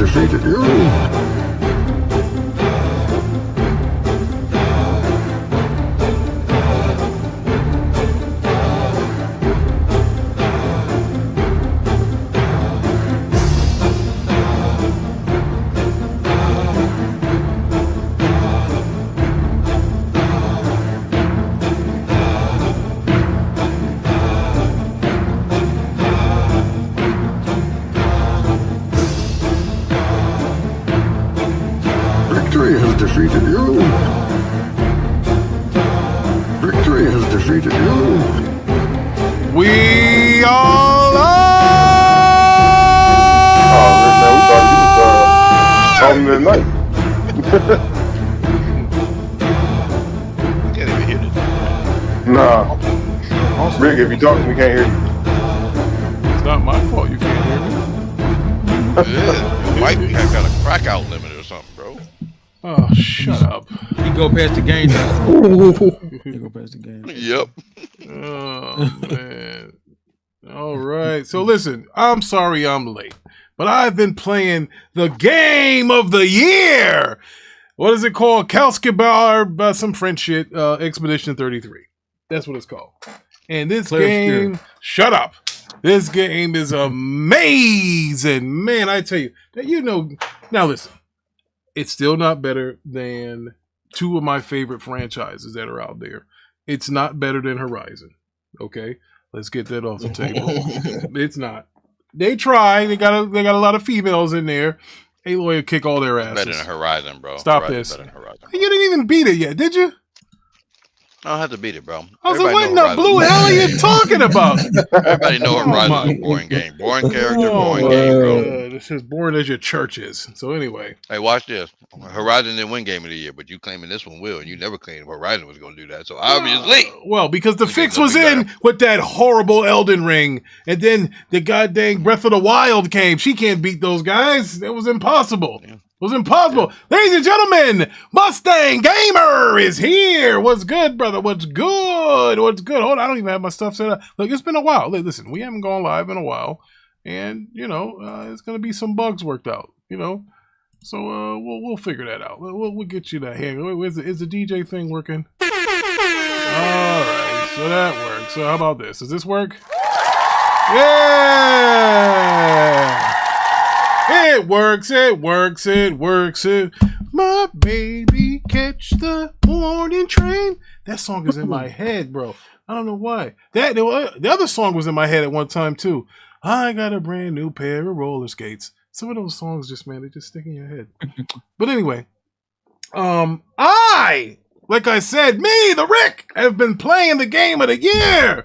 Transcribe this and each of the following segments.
defeated you. Victory has defeated you. Victory has defeated you. We all are. Oh man, we thought you was tonight. Can't even hear this. Nah. Rick, if you talking, we can't hear you. It's not my fault you can't hear me. Yeah, your mic got a crack out limit or something, bro. Oh, shut up. You go past the game now. You go past the game. Yep. Oh, man. All right. So listen, I'm sorry I'm late, but I've been playing the game of the year. What is it called? Kalskibar, some French shit, Expedition 33. That's what it's called. And this game, shut up. This game is amazing. Man, I tell you, now listen, it's still not better than two of my favorite franchises that are out there. It's not better than Horizon. Okay? Let's get that off the table. It's not. They try. They got a lot of females in there. Aloy will kick all their asses. Better than Horizon, bro. Stop Horizon's this. Better than Horizon. You didn't even beat it yet, did you? I don't have to beat it, bro. I was like, what in Everybody the know blue hell are you talking about? Everybody know Horizon's a boring game. Boring character, boring game, bro. It's as boring as your church is. So anyway. Hey, watch this. Horizon didn't win Game of the Year, but you claiming this one will, and you never claimed Horizon was going to do that. So obviously. Well, because the fix was in with that horrible Elden Ring, and then the goddamn Breath of the Wild came. She can't beat those guys. It was impossible. Yeah. It was impossible. Yeah. Ladies and gentlemen, Mustang Gamer is here. What's good, brother? What's good? What's good? Hold on, I don't even have my stuff set up. Look, it's been a while. Listen, we haven't gone live in a while. And, it's going to be some bugs worked out, So we'll figure that out. We'll get you that hand. Is the DJ thing working? All right, so that works. So how about this? Does this work? Yeah! It works. My baby catch the morning train. That song is in my head, bro. I don't know why. The other song was in my head at one time too. I got a brand new pair of roller skates. Some of those songs just stick in your head. But anyway, like I said, me, the Rick, have been playing the game of the year.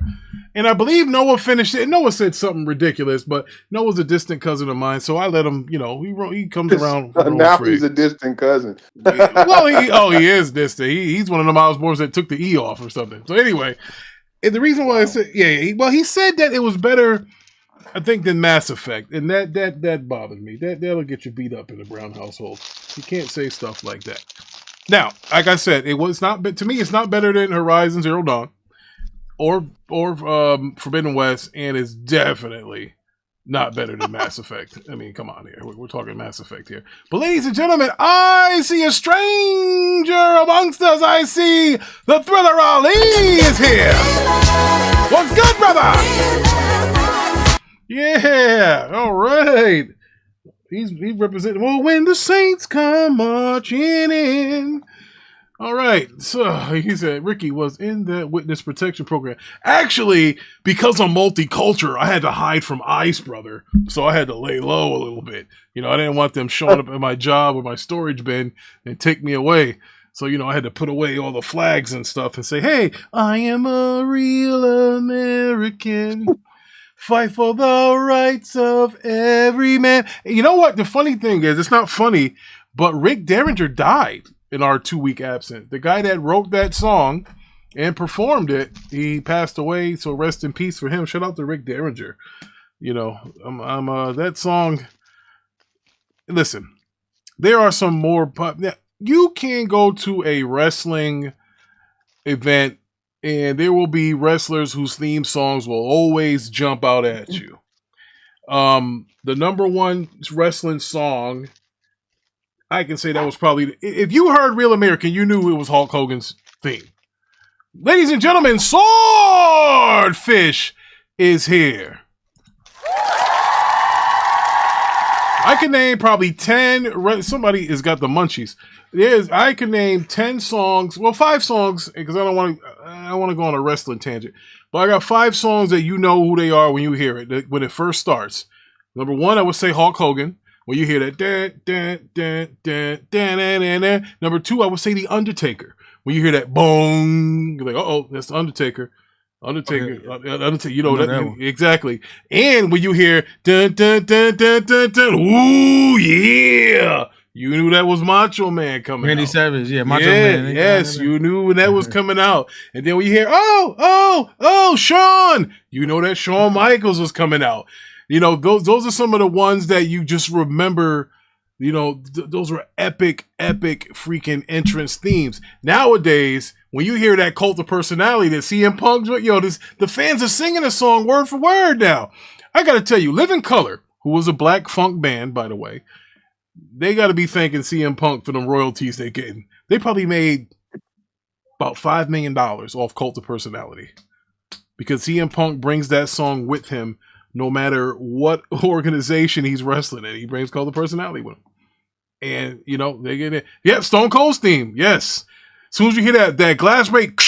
And I believe Noah finished it. Noah said something ridiculous, but Noah's a distant cousin of mine, so I let him, he comes around. Now he's a distant cousin. Well, he is distant. He's one of the Miles Bournes that took the E off or something. So anyway, and the reason why I said, he said that it was better, I think, than Mass Effect, and that bothers me. That'll get you beat up in the Brown household. You can't say stuff like that. Now, like I said, to me, it's not better than Horizon Zero Dawn. Or Forbidden West, and it's definitely not better than Mass Effect. I mean, come on here. We're talking Mass Effect here. But ladies and gentlemen, I see a stranger amongst us. I see the Thriller Ali is here. What's good, brother? Yeah, all right. He's representing. Well, when the Saints come marching in. All right, so he said Ricky was in the witness protection program. Actually, because I'm multicultural, I had to hide from ICE, brother. So I had to lay low a little bit. I didn't want them showing up at my job or my storage bin and take me away. So, I had to put away all the flags and stuff and say, hey, I am a real American. Fight for the rights of every man. And you know what? The funny thing is, it's not funny, but Rick Derringer died in our 2-week absence. The guy that wrote that song and performed it, he passed away, so rest in peace for him. Shout out to Rick Derringer. That song, listen, there are some more, you can go to a wrestling event and there will be wrestlers whose theme songs will always jump out at you. The number one wrestling song, I can say that was probably, if you heard Real American, you knew it was Hulk Hogan's theme. Ladies and gentlemen, Swordfish is here. I can name probably 10. Somebody has got the munchies. I can name 10 songs. Well, 5 songs because I don't want to go on a wrestling tangent. But I got 5 songs that you know who they are when you hear it. When it first starts. Number 1, I would say Hulk Hogan. When you hear that, Number 2, I would say The Undertaker. When you hear that, boom, you're like, oh, that's The Undertaker. Undertaker, you know that exactly. And when you hear dun dun dun dun dun dun, ooh yeah, you knew that was Macho Man coming. Randy out. Savage, yeah, Macho Man. Yes, you knew when that was coming out. And then when you hear Shawn, you know that Shawn Michaels was coming out. You know those are some of the ones that you just remember. You know those were epic freaking entrance themes. Nowadays, when you hear that Cult of Personality that CM Punk, the fans are singing a song word for word now. I got to tell you, Living Color, who was a black funk band, by the way, they got to be thanking CM Punk for them royalties they're getting. They probably made about $5 million off Cult of Personality because CM Punk brings that song with him no matter what organization he's wrestling in. He brings Cult of Personality with him. And, you know, they get it. Yeah, Stone Cold's theme, yes. As soon as you hear that glass break,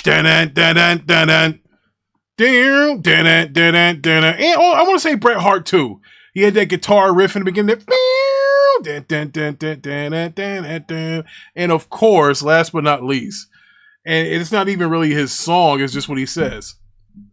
and I want to say Bret Hart too. He had that guitar riff in the beginning. And of course, last but not least, and it's not even really his song, it's just what he says.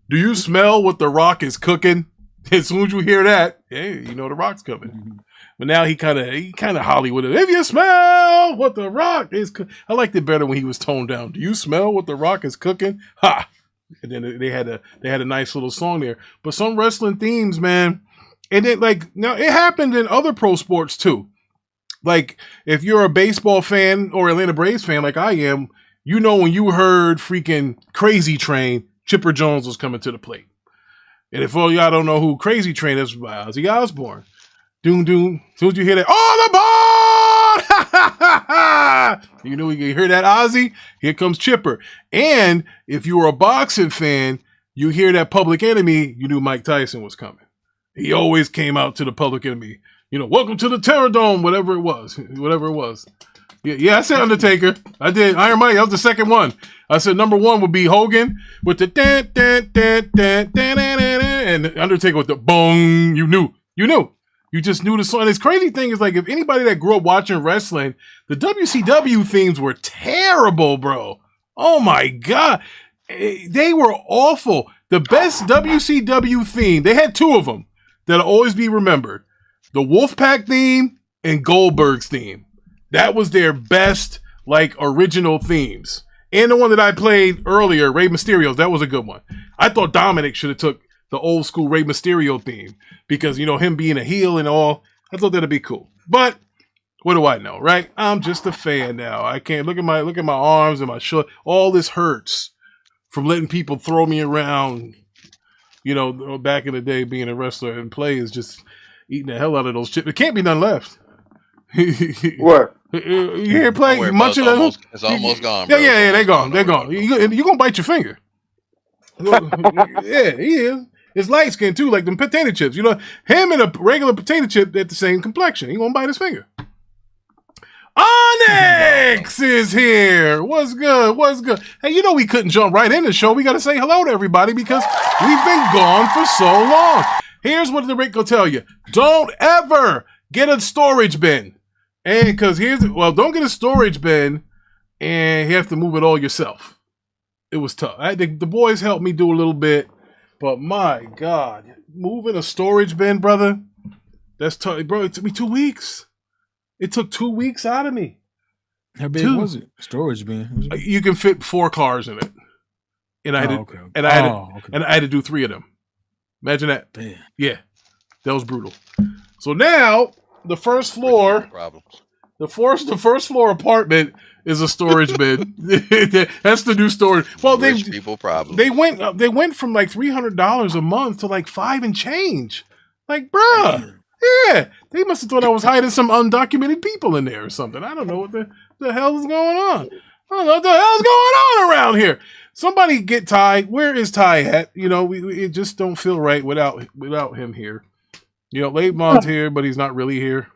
Do you smell what The Rock is cooking? As soon as you hear that, hey, you know The Rock's coming. But now he kind of Hollywood. If you smell what The Rock is cooking. I liked it better when he was toned down. Do you smell what The Rock is cooking? Ha! And then they had a nice little song there. But some wrestling themes, man. And then now it happened in other pro sports too. Like if you're a baseball fan or Atlanta Braves fan like I am, you know when you heard freaking Crazy Train, Chipper Jones was coming to the plate. And if all y'all don't know who Crazy Train is, by Ozzy Osbourne. Doom doom. As soon as you hear that, on the board! You know you hear that Ozzy? Here comes Chipper. And if you were a boxing fan, you hear that Public Enemy, you knew Mike Tyson was coming. He always came out to the Public Enemy. You know, welcome to the Terror Dome, whatever it was. Yeah, I said Undertaker. I did. Iron Mike, that was the second one. I said number 1 would be Hogan with the and Undertaker with the bong. You knew. You just knew the song. And this crazy thing is if anybody that grew up watching wrestling, the WCW themes were terrible, bro. Oh my God. They were awful. The best WCW theme, they had 2 of them that'll always be remembered. The Wolfpack theme and Goldberg's theme. That was their best, original themes. And the one that I played earlier, Rey Mysterio's, that was a good one. I thought Dominic should have took the old school Rey Mysterio theme because, him being a heel and all, I thought that'd be cool. But what do I know, right? I'm just a fan now. I can't look at my arms and my shoulder. All this hurts from letting people throw me around. Back in the day, being a wrestler and play is just eating the hell out of those chips. There can't be none left. What? You hear play munching them? It's almost gone. Bro. Yeah, they're gone. You're gonna bite your finger. Yeah, he is. It's light skin too, like them potato chips. Him and a regular potato chip at the same complexion. He gonna bite his finger. Onyx is here. What's good? Hey, we couldn't jump right in the show. We got to say hello to everybody because we've been gone for so long. Here's what the Rick will tell you. Don't ever get a storage bin. And because don't get a storage bin and you have to move it all yourself. It was tough. The boys helped me do a little bit, but my God, moving a storage bin, brother, that's tough. Bro, it took me 2 weeks. It took 2 weeks out of me. How big was it? Storage bin? You can fit 4 cars in it. And I had I had to do 3 of them. Imagine that. Damn. Yeah. That was brutal. So now the first floor Problems. the first floor apartment is a storage bin. That's the new storage. Well, Rich people problems. they went from $300 a month to $5 and change. Like, bruh. Yeah, they must have thought I was hiding some undocumented people in there or something. I don't know what the hell is going on. I don't know what the hell's going on around here. Somebody get Ty. Where is Ty at? You know, we just don't feel right without him here. You know, Laidmon's here, but he's not really here.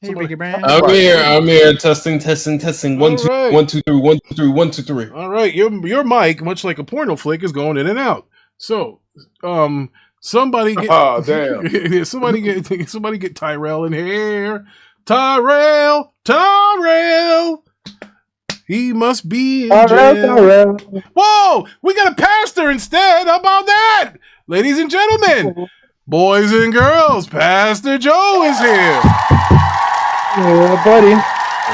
Hey, Ricky Brown. I'm here. Testing. 1, 2, right. 1, 2, 3, 1, 2, 3, 1, 2, 3. All right, your mic, much like a porno flick, is going in and out. So, somebody get damn. somebody get Tyrell in here. Tyrell. He must be in jail. Whoa, we got a pastor instead. How about that? Ladies and gentlemen, boys and girls, Pastor Joe is here. Yeah, buddy.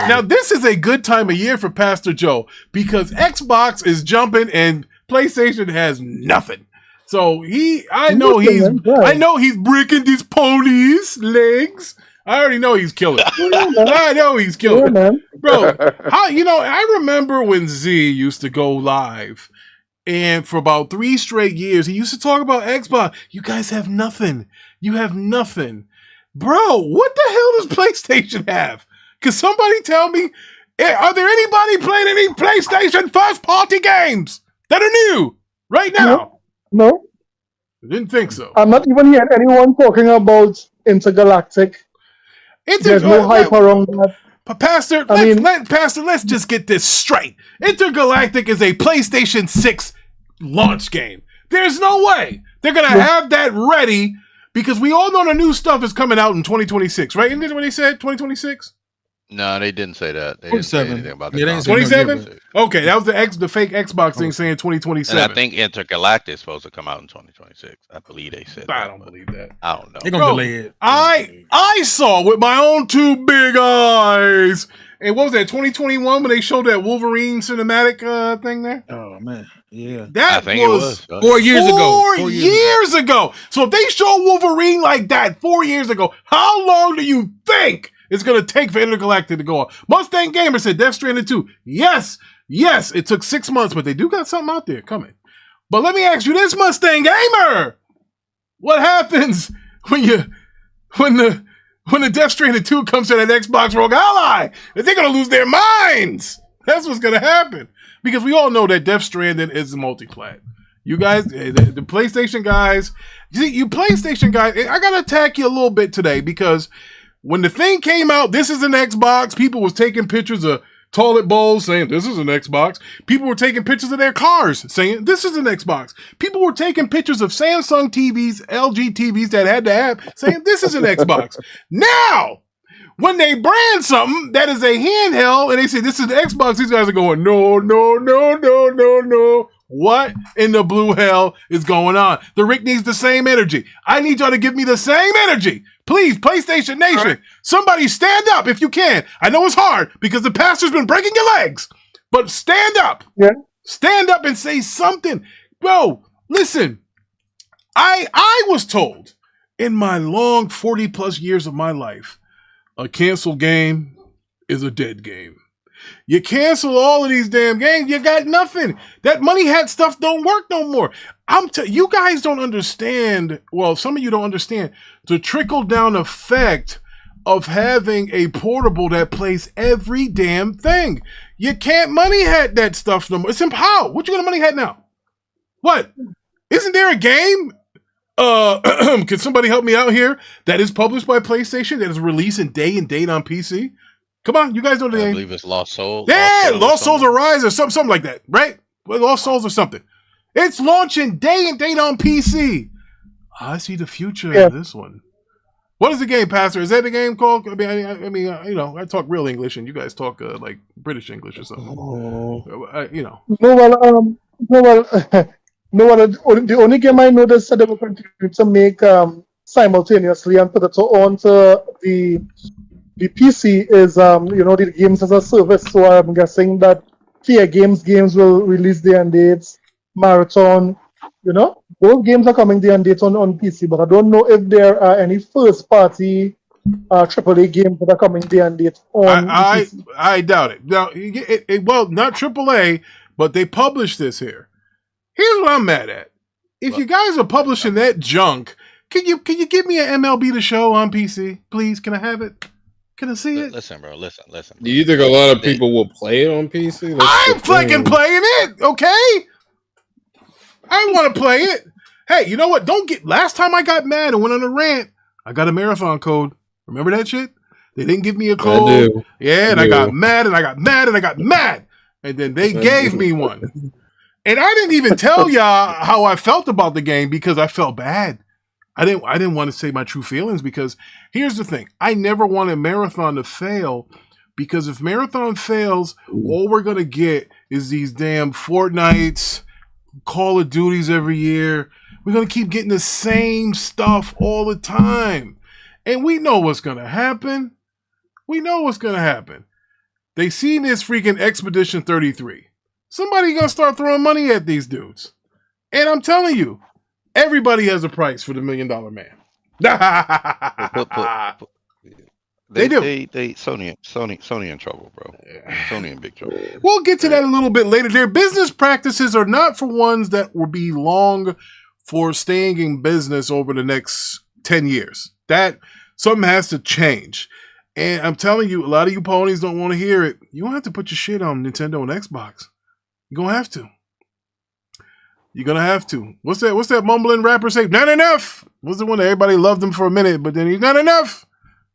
Now, this is a good time of year for Pastor Joe because Xbox is jumping and PlayStation has nothing. So I know he's breaking these ponies' legs. I already know he's killing. I know he's killing, bro. I remember when Z used to go live, and for about 3 straight years, he used to talk about Xbox. You guys have nothing. You have nothing, bro. What the hell does PlayStation have? Can somebody tell me? Are there anybody playing any PlayStation first-party games that are new right now? No. I didn't think so. I'm not even hearing anyone talking about Intergalactic. There's no hype around that. Pastor, let's just get this straight. Intergalactic is a PlayStation 6 launch game. There's no way they're going to have that ready because we all know the new stuff is coming out in 2026, right? Isn't that what they said, 2026? No, they didn't say that. They didn't say anything about that. 27? Okay, that was the fake Xbox thing saying 2027. And I think Intergalactic is supposed to come out in 2026. I believe they said I don't believe that. I don't know. They're going to delay it. I saw with my own 2 big eyes. And what was that, 2021 when they showed that Wolverine cinematic thing there? Oh, man. Yeah. That was 4 years ago. 4 years ago. So if they show Wolverine like that 4 years ago, how long do you think it's going to take for Intergalactic to go on? Mustang Gamer said Death Stranding 2. Yes, it took 6 months, but they do got something out there coming. But let me ask you this, Mustang Gamer. What happens when the Death Stranding 2 comes to that Xbox ROG Ally? They're going to lose their minds. That's what's going to happen. Because we all know that Death Stranding is multi-plat. You guys, the PlayStation guys, you PlayStation guys, I got to attack you a little bit today because when the thing came out, this is an Xbox, people was taking pictures of toilet bowls saying this is an Xbox. People were taking pictures of their cars saying this is an Xbox. People were taking pictures of Samsung TVs, LG TVs that had the app saying this is an Xbox. Now, when they brand something that is a handheld and they say this is an Xbox, these guys are going, no. What in the blue hell is going on? The Rick needs the same energy. I need y'all to give me the same energy. Please, PlayStation Nation, somebody stand up if you can. I know it's hard because the pastor's been breaking your legs, but stand up. Yeah. Stand up and say something. Bro, listen, I was told in my long 40 plus years of my life, a canceled game is a dead game. You cancel all of these damn games, you got nothing. That money hat stuff don't work no more. You guys don't understand. Well, some of you don't understand the trickle down effect of having a portable that plays every damn thing. You can't money hat that stuff no more. It's how? What you gonna money hat now? What? Isn't there a game? Can somebody help me out here? That is published by PlayStation that is releasing day and date on PC. Come on, you guys know the game. I believe it's Lost Souls. Yeah, Lost Souls Arise or something like that, right? Lost Souls or something. It's launching day and date on PC. I see the future of this one. What is the game, Pastor? Is that the game called? I mean, I talk real English and you guys talk like British English or something. The only game I know that they were continuing to make simultaneously and put it onto the PC is the games as a service. So I'm guessing that Fair Games will release their dates. Marathon, those games are coming there and dates on PC, but I don't know if there are any first party AAA games that are coming there and dates on PC. I doubt it. Now, well, not AAA, but they published this here. Here's what I'm mad at. If you guys are publishing that junk, Can you give me an MLB The Show on PC, please? Can I have it? Can I see it? Listen, bro. Listen. Do you think a lot of people will play it on PC? I'm fucking playing it, okay? I want to play it. Hey, you know what? Last time I got mad and went on a rant, I got a marathon code. Remember that shit? They didn't give me a code. I do. Yeah, and I got mad and I got mad and I got mad. And then they gave me one. And I didn't even tell y'all how I felt about the game because I felt bad. I didn't want to say my true feelings because here's the thing. I never wanted Marathon to fail because if Marathon fails, all we're going to get is these damn Fortnites, Call of Duties every year. We're going to keep getting the same stuff all the time. And we know what's going to happen. We know what's going to happen. They seen this freaking Expedition 33. Somebody going to start throwing money at these dudes. And I'm telling you, everybody has a price for the $1 Million Man. They do. Sony in trouble, bro. Sony in big trouble. We'll get to that a little bit later. Their business practices are not for ones that will be long for staying in business over the next 10 years. That something has to change. And I'm telling you, a lot of you ponies don't want to hear it. You don't have to put your shit on Nintendo and Xbox. You're going to have to. You're gonna have to. What's that mumbling rapper say? Not enough. What's the one that everybody loved him for a minute, but then he's not enough.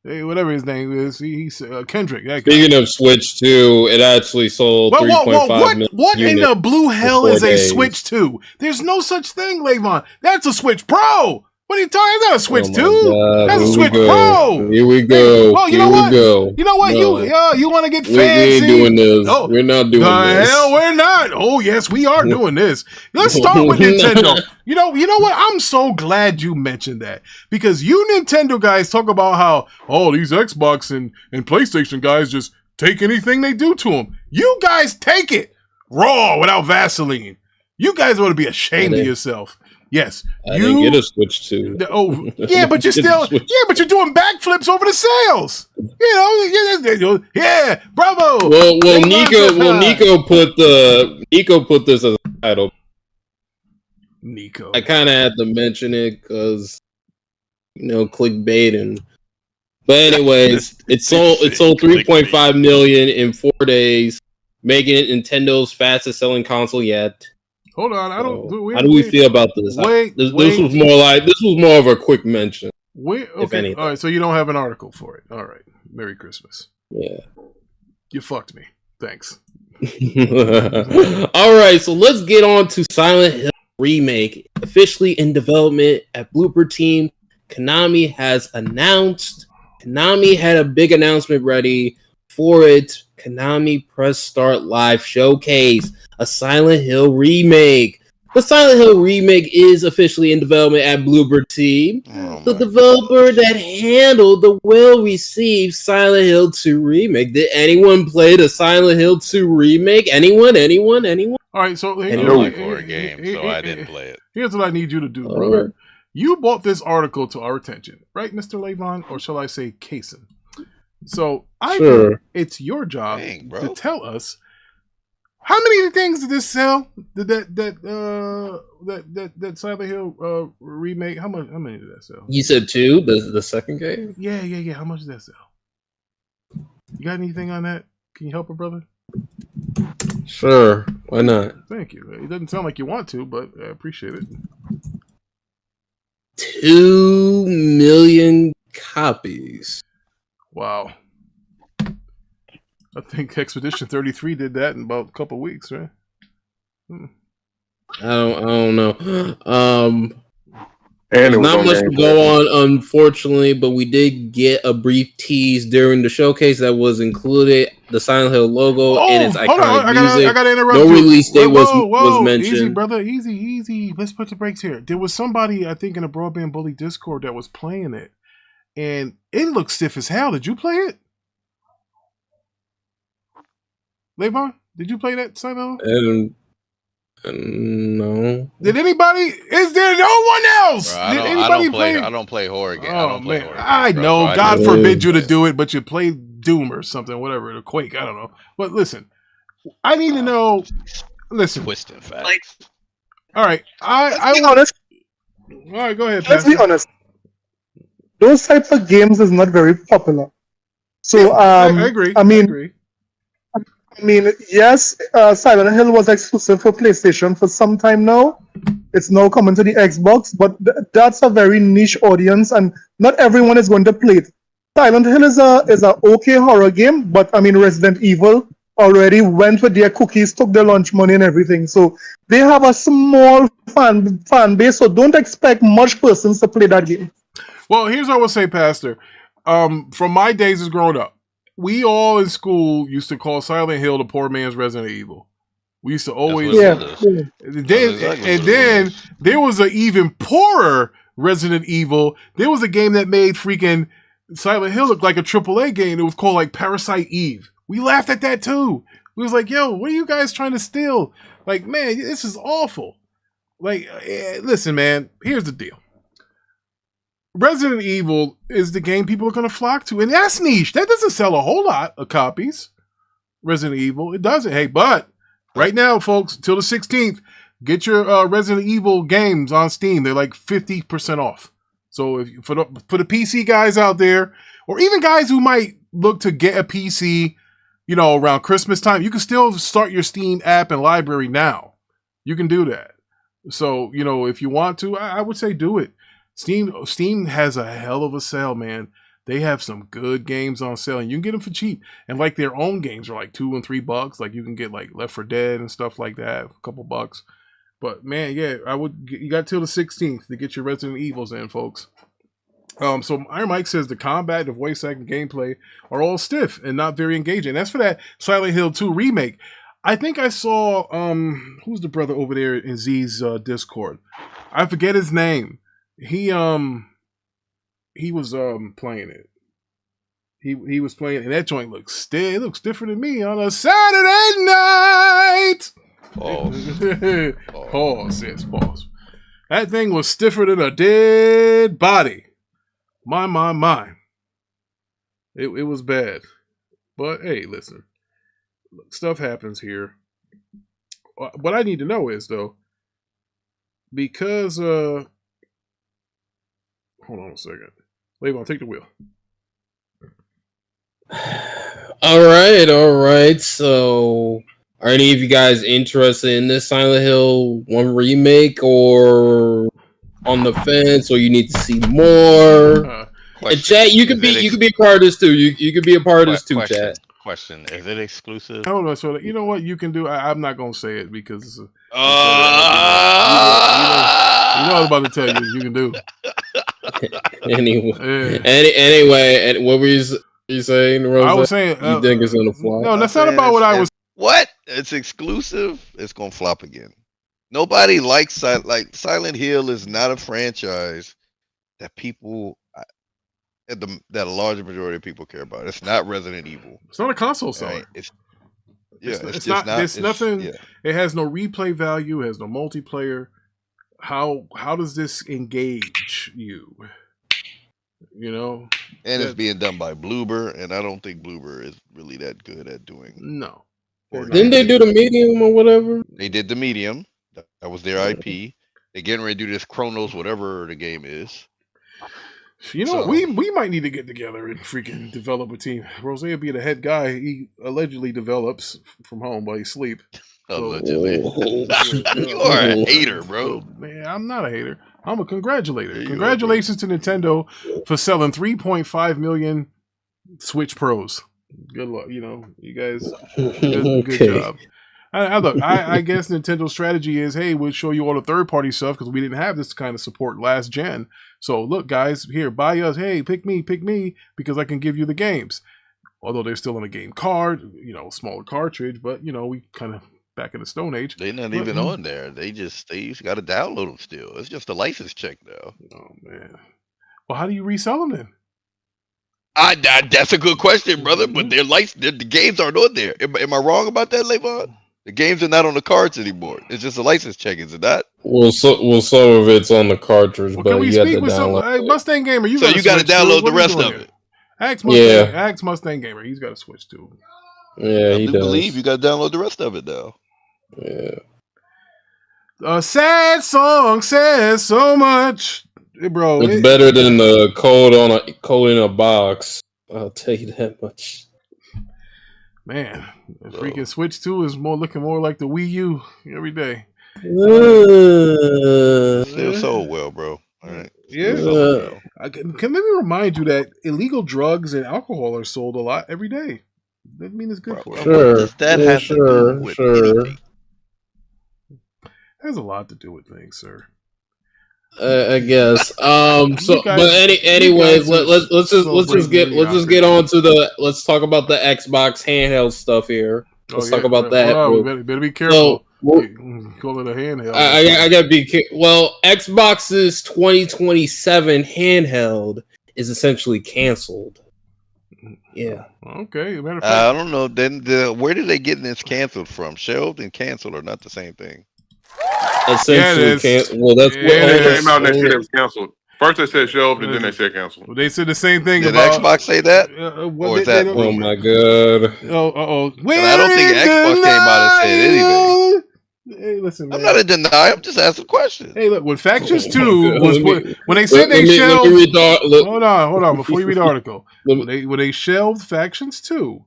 Hey, whatever his name is, he's Kendrick. Speaking of Switch 2, it actually sold 3.5 million. What in the blue hell is a days. Switch 2? There's no such thing, Levon. That's a Switch Pro. What are you talking? That's not a Switch 2. That's a Switch Pro. Here we go. Well, you know what? You know what? No. You want to get fancy? We ain't doing this. Oh, we're not doing this. Hell, we're not. Oh, yes, we are doing this. Let's start with Nintendo. You know what? I'm so glad you mentioned that because you Nintendo guys talk about how these Xbox and PlayStation guys just take anything they do to them. You guys take it raw without Vaseline. You guys ought to be ashamed of yourself. Yes, I didn't get a Switch 2. Oh, yeah, but you're still, but you're doing backflips over the sales. Yeah, bravo. Well, Nico put this as a title. Nico, I kind of had to mention it because clickbait But anyways, it sold 3.5 million in 4 days, making it Nintendo's fastest selling console yet. Hold on, how do we feel about this? This was more of a quick mention. Okay, all right. So you don't have an article for it. All right. Merry Christmas. Yeah, you fucked me. Thanks. All right, so let's get on to Silent Hill Remake, officially in development at Blooper Team. Konami has announced. Konami had a big announcement ready for it. Konami Press Start Live Showcase, a Silent Hill remake. The Silent Hill remake is officially in development at Bloober Team, the developer that handled the well-received Silent Hill 2 remake. Did anyone play the Silent Hill 2 remake? Anyone? All right, so I don't like horror games, so I didn't play it. Here's what I need you to do, brother. You brought this article to our attention, right, Mr. Levon, or shall I say Kaysen? So I think it's your job to tell us how many things did this sell? Did that Silent Hill remake? How many did that sell? You said 2, the second game? Yeah. How much did that sell? You got anything on that? Can you help a brother? Sure, why not? Thank you. It doesn't sound like you want to, but I appreciate it. 2 million copies. Wow. I think Expedition 33 did that in about a couple of weeks, right? I don't know. And not much to go on, unfortunately, but we did get a brief tease during the showcase that was included the Silent Hill logo and its iconic music. I gotta interrupt. No release date was mentioned. Easy, brother. Easy. Let's put the brakes here. There was somebody, I think, in a Broadband Bully Discord that was playing it, and it looked stiff as hell. Did you play it? Levon, did you play that Silent Hill? No. Did anybody? Is there no one else? Bro, did anybody play? I don't play horror games. Oh man, I know. God forbid you to do it, but you play Doom or something, whatever, or Quake. I don't know. But listen, I need to know. Listen, twisting facts. All right, I be honest. All right, go ahead. Let's be honest. those types of games is not very popular. So I agree. I mean, I agree. yes, Silent Hill was exclusive for PlayStation for some time now. It's now coming to the Xbox, but that's a very niche audience, and not everyone is going to play it. Silent Hill is a okay horror game, but I mean, Resident Evil already went with their cookies, took their lunch money and everything. So they have a small fan base. So don't expect much persons to play that game. Well, here's what I would say, Pastor. From my days as growing up, we all in school used to call Silent Hill the poor man's Resident Evil. We used to always, then there was an even poorer Resident Evil. There was a game that made freaking Silent Hill look like a AAA game. It was called like Parasite Eve. We laughed at that too. We was like, "Yo, what are you guys trying to steal? Like, man, this is awful." Like, listen, man. Here's the deal. Resident Evil is the game people are going to flock to, and that's niche. That doesn't sell a whole lot of copies. Resident Evil, it doesn't. Hey, but right now, folks, till the 16th, get your Resident Evil games on Steam. They're like 50% off. So if for the PC guys out there, or even guys who might look to get a PC, you know, around Christmas time, you can still start your Steam app and library now. You can do that. So, you know, if you want to, I would say do it. Steam has a hell of a sale, man. They have some good games on sale, and you can get them for cheap. And like their own games are like $2 and $3. Like you can get like Left 4 Dead and stuff like that, a couple bucks. But man, yeah, you got till the 16th to get your Resident Evils in, folks. So Iron Mike says the combat, the voice acting, gameplay are all stiff and not very engaging. That's for that Silent Hill 2 remake. I think I saw who's the brother over there in Z's Discord? I forget his name. He was playing it. He was playing, and that joint looks stiff. It looks different than me on a Saturday night. Pause. Yes, pause. That thing was stiffer than a dead body. My. It was bad. But hey, listen. Stuff happens here. What I need to know is though, because hold on a second. Levon, take the wheel. All right. So, are any of you guys interested in this Silent Hill 1 remake, or on the fence, or you need to see more? And chat, you could be a part of this too. You could be a part of this too, chat. Question: is it exclusive? Hold on. So you know what you can do? I'm not gonna say it because you know what I'm about to tell you. You can do. Anyway, what were you saying, Rose? I was saying you think it's gonna flop? No, that's not about what I was. What? It's exclusive. It's gonna flop again. Nobody likes Silent Hill is not a franchise that people that a larger majority of people care about. It's not Resident Evil. It's not a console seller. Right? It's nothing. Yeah. It has no replay value. It has no multiplayer. How does this engage you? You know, and it's being done by Bloober, and I don't think Bloober is really that good at doing. No. Didn't they do the Medium or whatever? They did the Medium. That was their IP. They're getting ready to do this Chronos, whatever the game is. You know, we might need to get together and freaking develop a team. Rose will be the head guy. He allegedly develops from home while he sleep. Allegedly. You are a hater, bro. Man, I'm not a hater. I'm a congratulator. Congratulations to Nintendo for selling 3.5 million Switch Pros. Good luck. You know, you guys, good job. I guess Nintendo's strategy is, hey, we'll show you all the third-party stuff because we didn't have this kind of support last gen. So look, guys, here, buy us. Hey, pick me, because I can give you the games. Although they're still on a game card, you know, smaller cartridge, but you know, we kind of back in the Stone Age. They're not even on there. They just got to download them still. It's just a license check now. Oh man. Well, how do you resell them then? That's a good question, brother. But the games aren't on there. Am I wrong about that, Levon? The games are not on the cards anymore. It's just a license check, is it not? Well, some of it's on the cartridge, but you got to download. Mustang Gamer, you got to download the rest of it. Ask Mustang Gamer, he's got to switch too. Yeah, he does. Believe you got to download the rest of it though. Yeah. A sad song says so much. bro. It's better than the code in a box. I'll tell you that much. Man, the freaking Switch 2 is looking more like the Wii U every day. Still sold well, bro. All right. Yeah. Well. Can let me remind you that illegal drugs and alcohol are sold a lot every day. Doesn't mean it's good for you. What does that have to do with anything? Has a lot to do with things, sir. I guess. So, guys- but anyways, you guys let's just get on to let's talk about the Xbox handheld stuff here. Let's talk about that. We better be careful. So, call it a handheld. I gotta be careful. Well, Xbox's 2027 handheld is essentially canceled. Yeah. Okay. Matter of fact, I don't know. Then where did they get this canceled from? Shelved and canceled are not the same thing. Essentially, well, that's It came out and that shit was canceled. First they said shelved, and then they said canceled. They said the same thing Did about Xbox say that? or is that? Oh my god! Oh. I don't think Xbox came out and said anything. Hey, listen, man. I'm not in denial. I'm just asking a question. Hey, look, when Factions 2 was when they said they shelved. Hold on. Before you read the article, when they shelved Factions 2,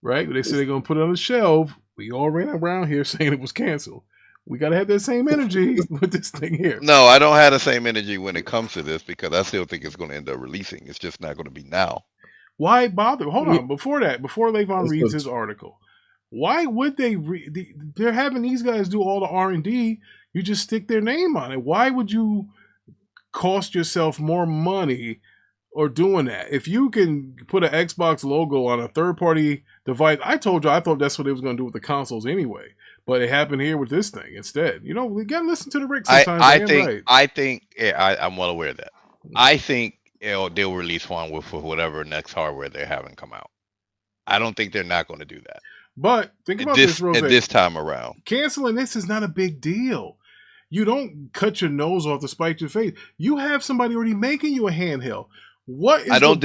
right? When they said they're gonna put it on the shelf, we all ran around here saying it was canceled. We gotta have that same energy with this thing here. No, I don't have the same energy when it comes to this because I still think it's going to end up releasing. It's just not going to be now. Why bother? Hold on. Before Levon reads his article, why would they? They're having these guys do all the R&D. You just stick their name on it. Why would you cost yourself more money or doing that? If you can put an Xbox logo on a third-party device, I told you I thought that's what they was going to do with the consoles anyway. But it happened here with this thing instead. You know, we gotta listen to the Rick sometimes. I think, I'm well aware of that. I think they'll release one with whatever next hardware they're having come out. I don't think they're not going to do that. But think about this, Rose. At this time around, canceling this is not a big deal. You don't cut your nose off to spite your face. You have somebody already making you a handheld. What is I don't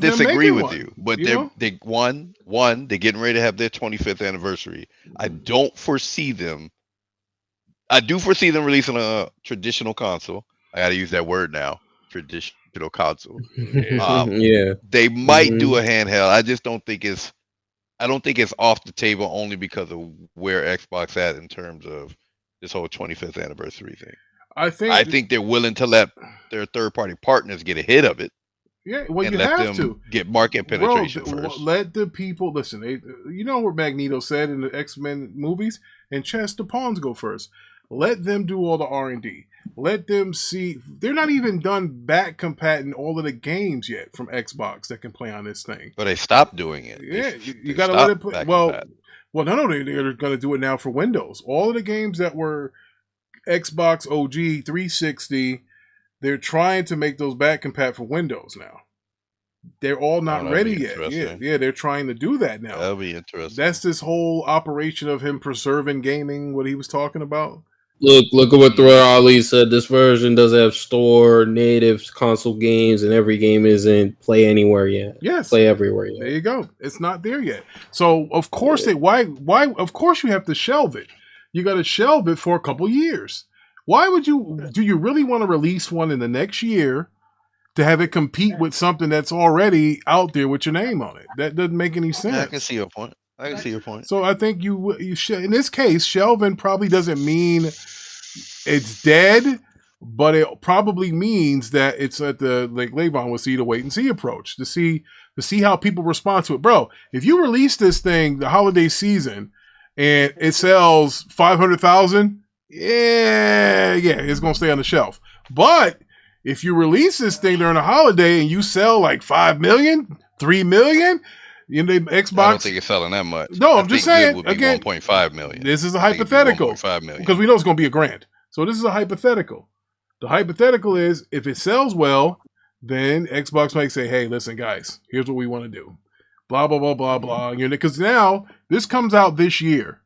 disagree with one? you, but they're getting ready to have their 25th anniversary. I don't foresee them. I do foresee them releasing a traditional console. I got to use that word now. Traditional console. Yeah. They might do a handheld. I just don't think it's. I don't think it's off the table only because of where Xbox at in terms of this whole 25th anniversary thing. I think they're willing to let their third-party partners get ahead of it. Yeah, well, you have to get market penetration first. Let the people listen. You know what Magneto said in the X-Men movies, and Chester Pawns go first. Let them do all the R&D. Let them see. They're not even done back compatting all of the games yet from Xbox that can play on this thing. But they stopped doing it. Yeah, you got to let it play. Well, no, they're going to do it now for Windows. All of the games that were Xbox OG 360. They're trying to make those back compat for Windows now. They're all not ready yet. Yeah, they're trying to do that now. That'll be interesting. That's this whole operation of him preserving gaming, what he was talking about. Look at what Thread Ali said. This version doesn't have store native console games, and every game isn't play anywhere yet. Yes, play everywhere yet. There you go. It's not there yet. So of course why? Of course you have to shelve it. You got to shelve it for a couple years. Why would you? Do you really want to release one in the next year to have it compete with something that's already out there with your name on it? That doesn't make any sense. Yeah, I can see your point. So I think you should. In this case, shelving probably doesn't mean it's dead, but it probably means that it's at the, like Levon would see, the wait and see approach to see how people respond to it. Bro, if you release this thing the holiday season and it sells 500,000. Yeah, it's gonna stay on the shelf. But if you release this thing during a holiday and you sell like 5 million, 3 million, you know, Xbox. I don't think it's selling that much. No, I'm just saying. Again, 1.5 million. This is a hypothetical. 1.5 million. Because we know it's gonna be a grand. So this is a hypothetical. The hypothetical is if it sells well, then Xbox might say, "Hey, listen, guys, here's what we want to do." Blah blah blah blah blah. You know, because now this comes out this year.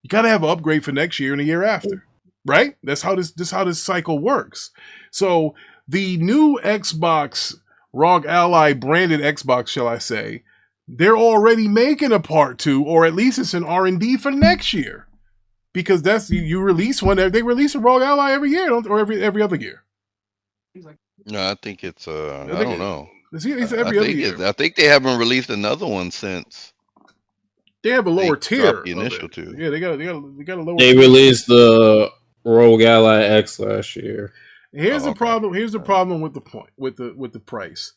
You got to have an upgrade for next year and the year after, right? That's how this cycle works. So the new Xbox ROG Ally branded Xbox, shall I say, they're already making a part 2, or at least it's an R&D for next year, because that's you release one. They release a ROG Ally every year, or every other year. No, I think it's I don't know. It's every other year. I think they haven't released another one since They have a lower tier. dropped the initial two. Yeah, they got a lower. They tier. released the ROG Ally X last year. Here's the okay. problem. Here's the problem with the price.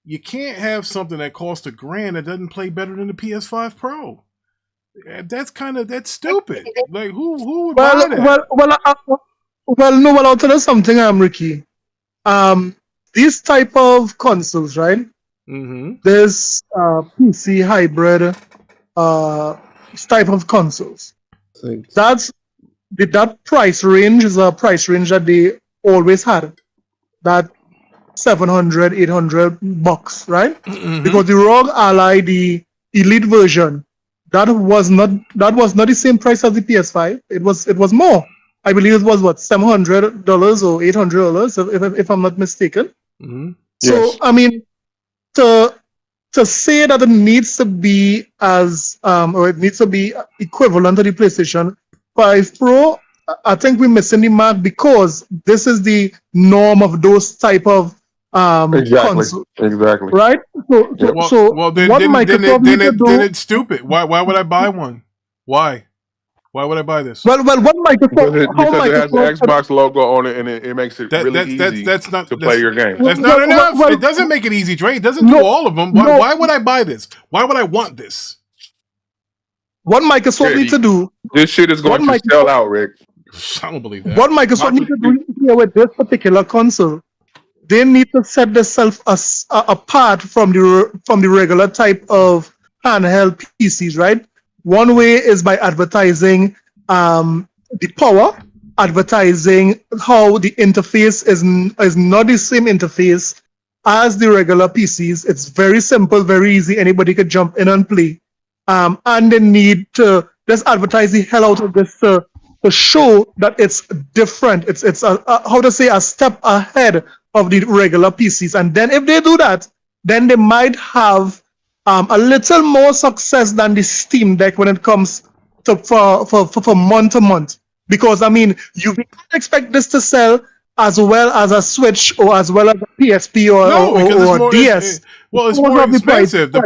You can't have something that costs $1,000 that doesn't play better than the PS5 Pro. That's stupid. Like who would buy that? No. Well, I'll tell you something, Ricky. These type of consoles, right? Mm-hmm. There's PC hybrid type of consoles. That price range is a price range that they always had. That $700, $800, right? Mm-hmm. Because the ROG Ally, the Elite version, that was not the same price as the PS5. It was more. I believe it was what, $700 or $800, if I'm not mistaken. Mm-hmm. So Yes. I mean, to say that it needs to be or it needs to be equivalent to the PlayStation 5 Pro, I think we're missing the mark because this is the norm of those type of consoles, Exactly. right? Then it's stupid. Why would I buy one? Why would I buy this? What Microsoft? Because it has the Xbox logo on it, and it makes it really easy to play your game. That's not enough. It doesn't make it easy, Dre. It doesn't do all of them. Why would I buy this? Why would I want this? What Microsoft needs to do? This shit is going to sell out, Rick. I don't believe that. What Microsoft needs to do here with this particular console, they need to set themselves apart from the regular type of handheld PCs, right? One way is by advertising the power, advertising how the interface is not the same interface as the regular PCs. It's very simple, very easy. Anybody could jump in and play. And they need to just advertise the hell out of this to show that it's different. It's a step ahead of the regular PCs. And then if they do that, then they might have a little more success than the Steam Deck when it comes to for month to month. Because I mean, you can't expect this to sell as well as a Switch or as well as a PSP or DS. It's more expensive. The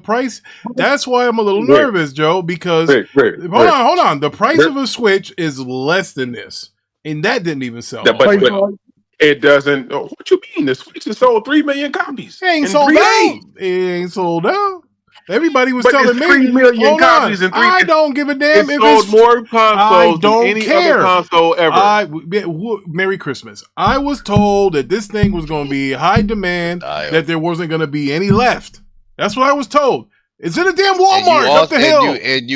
price. That's why I'm a little nervous, Joe. Because hold on. The price of a Switch is less than this, and that didn't even sell. But it doesn't. What you mean? The Switch has sold 3 million copies. It ain't sold out. It ain't sold out. Everybody was telling me 3 million copies in 3 I don't give a damn if sold it's more consoles I don't than any care. other console ever. Merry Christmas. I was told that this thing was going to be high demand, that there wasn't going to be any left. That's what I was told. It's in a damn Walmart up the hill. And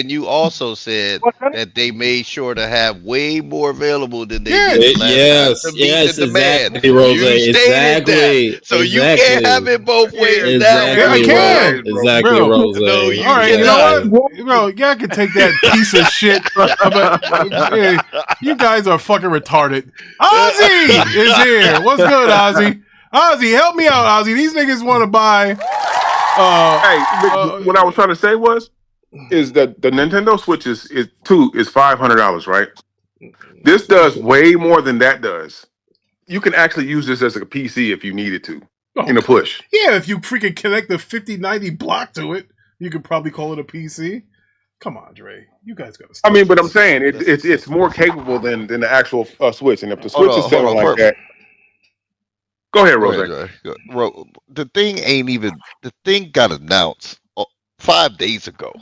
you also said that they made sure to have way more available than they did last time to meet the demand. Exactly, Rose. You stated that. So you can't have it both ways. Exactly, I can. Exactly, Bro. Rose. No, you All right, you know what? Bro, y'all can take that piece of shit. Hey, you guys are fucking retarded. Ozzy is here. What's good, Ozzy? Ozzy, help me out, Ozzy. These niggas want to buy. What I was trying to say is that the Nintendo Switch is $500, right? This does way more than that does. You can actually use this as a PC if you needed to in a push. Yeah, if you freaking connect the 5090 block to it, you could probably call it a PC. Come on, Dre. You guys got to stop. I mean, but I'm saying it's more capable than the actual Switch. And if the Switch is selling like that. Go ahead, Rose. The thing got announced 5 days ago.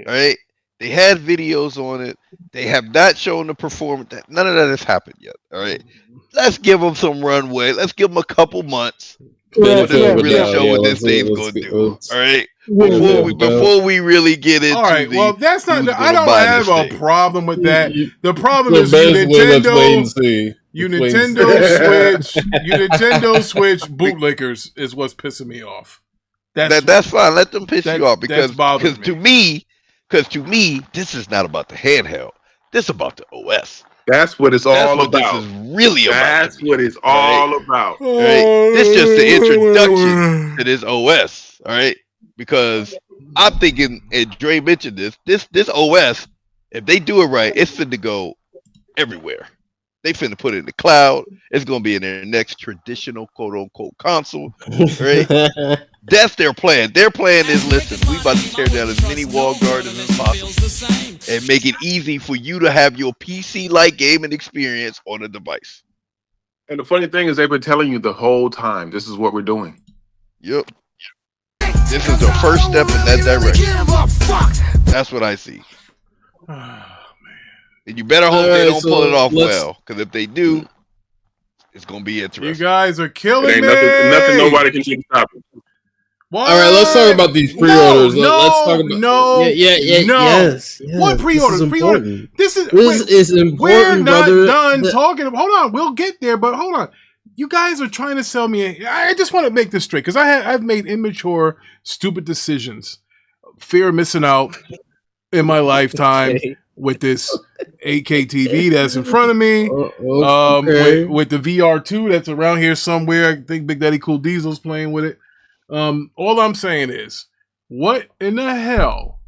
Right? They had videos on it. They have not shown the performance. None of that has happened yet. All right. Let's give them some runway. Let's give them a couple months. Really show what this thing's going to do. All right. Before we really get into well, that's not. I don't have a problem with that. The problem is Nintendo Switch bootlickers is what's pissing me off. That's fine. Let them piss you off because to me, this is not about the handheld. This is about the OS. That's what it's all about. This is really about. That's what it's all about. Right? This is just the introduction to this OS. All right. Because I'm thinking, and Dre mentioned this OS, if they do it right, it's fit to go everywhere. They finna put it in the cloud. It's gonna be in their next traditional quote unquote console. Right? That's their plan. Their plan is, listen, we about to tear down as many walled gardens as possible and make it easy for you to have your PC-like gaming experience on a device. And the funny thing is, they've been telling you the whole time, this is what we're doing. Yep. This is the first step in that direction. That's what I see. And you better hope they don't pull it off well, because if they do, it's gonna be interesting. You guys are killing It ain't me. nothing nobody can stop it. What? All right, let's talk about these pre-orders. Let's talk about no. Yes. What pre-orders? Pre-order. This is important. We're not brother. done talking. Hold on, we'll get there. But hold on, you guys are trying to sell me. I just want to make this straight because I've made immature, stupid decisions, fear of missing out in my lifetime with this 8K TV that's in front of me. With the VR2 that's around here somewhere. I think Big Daddy Cool Diesel's playing with it. All I'm saying is, what in the hell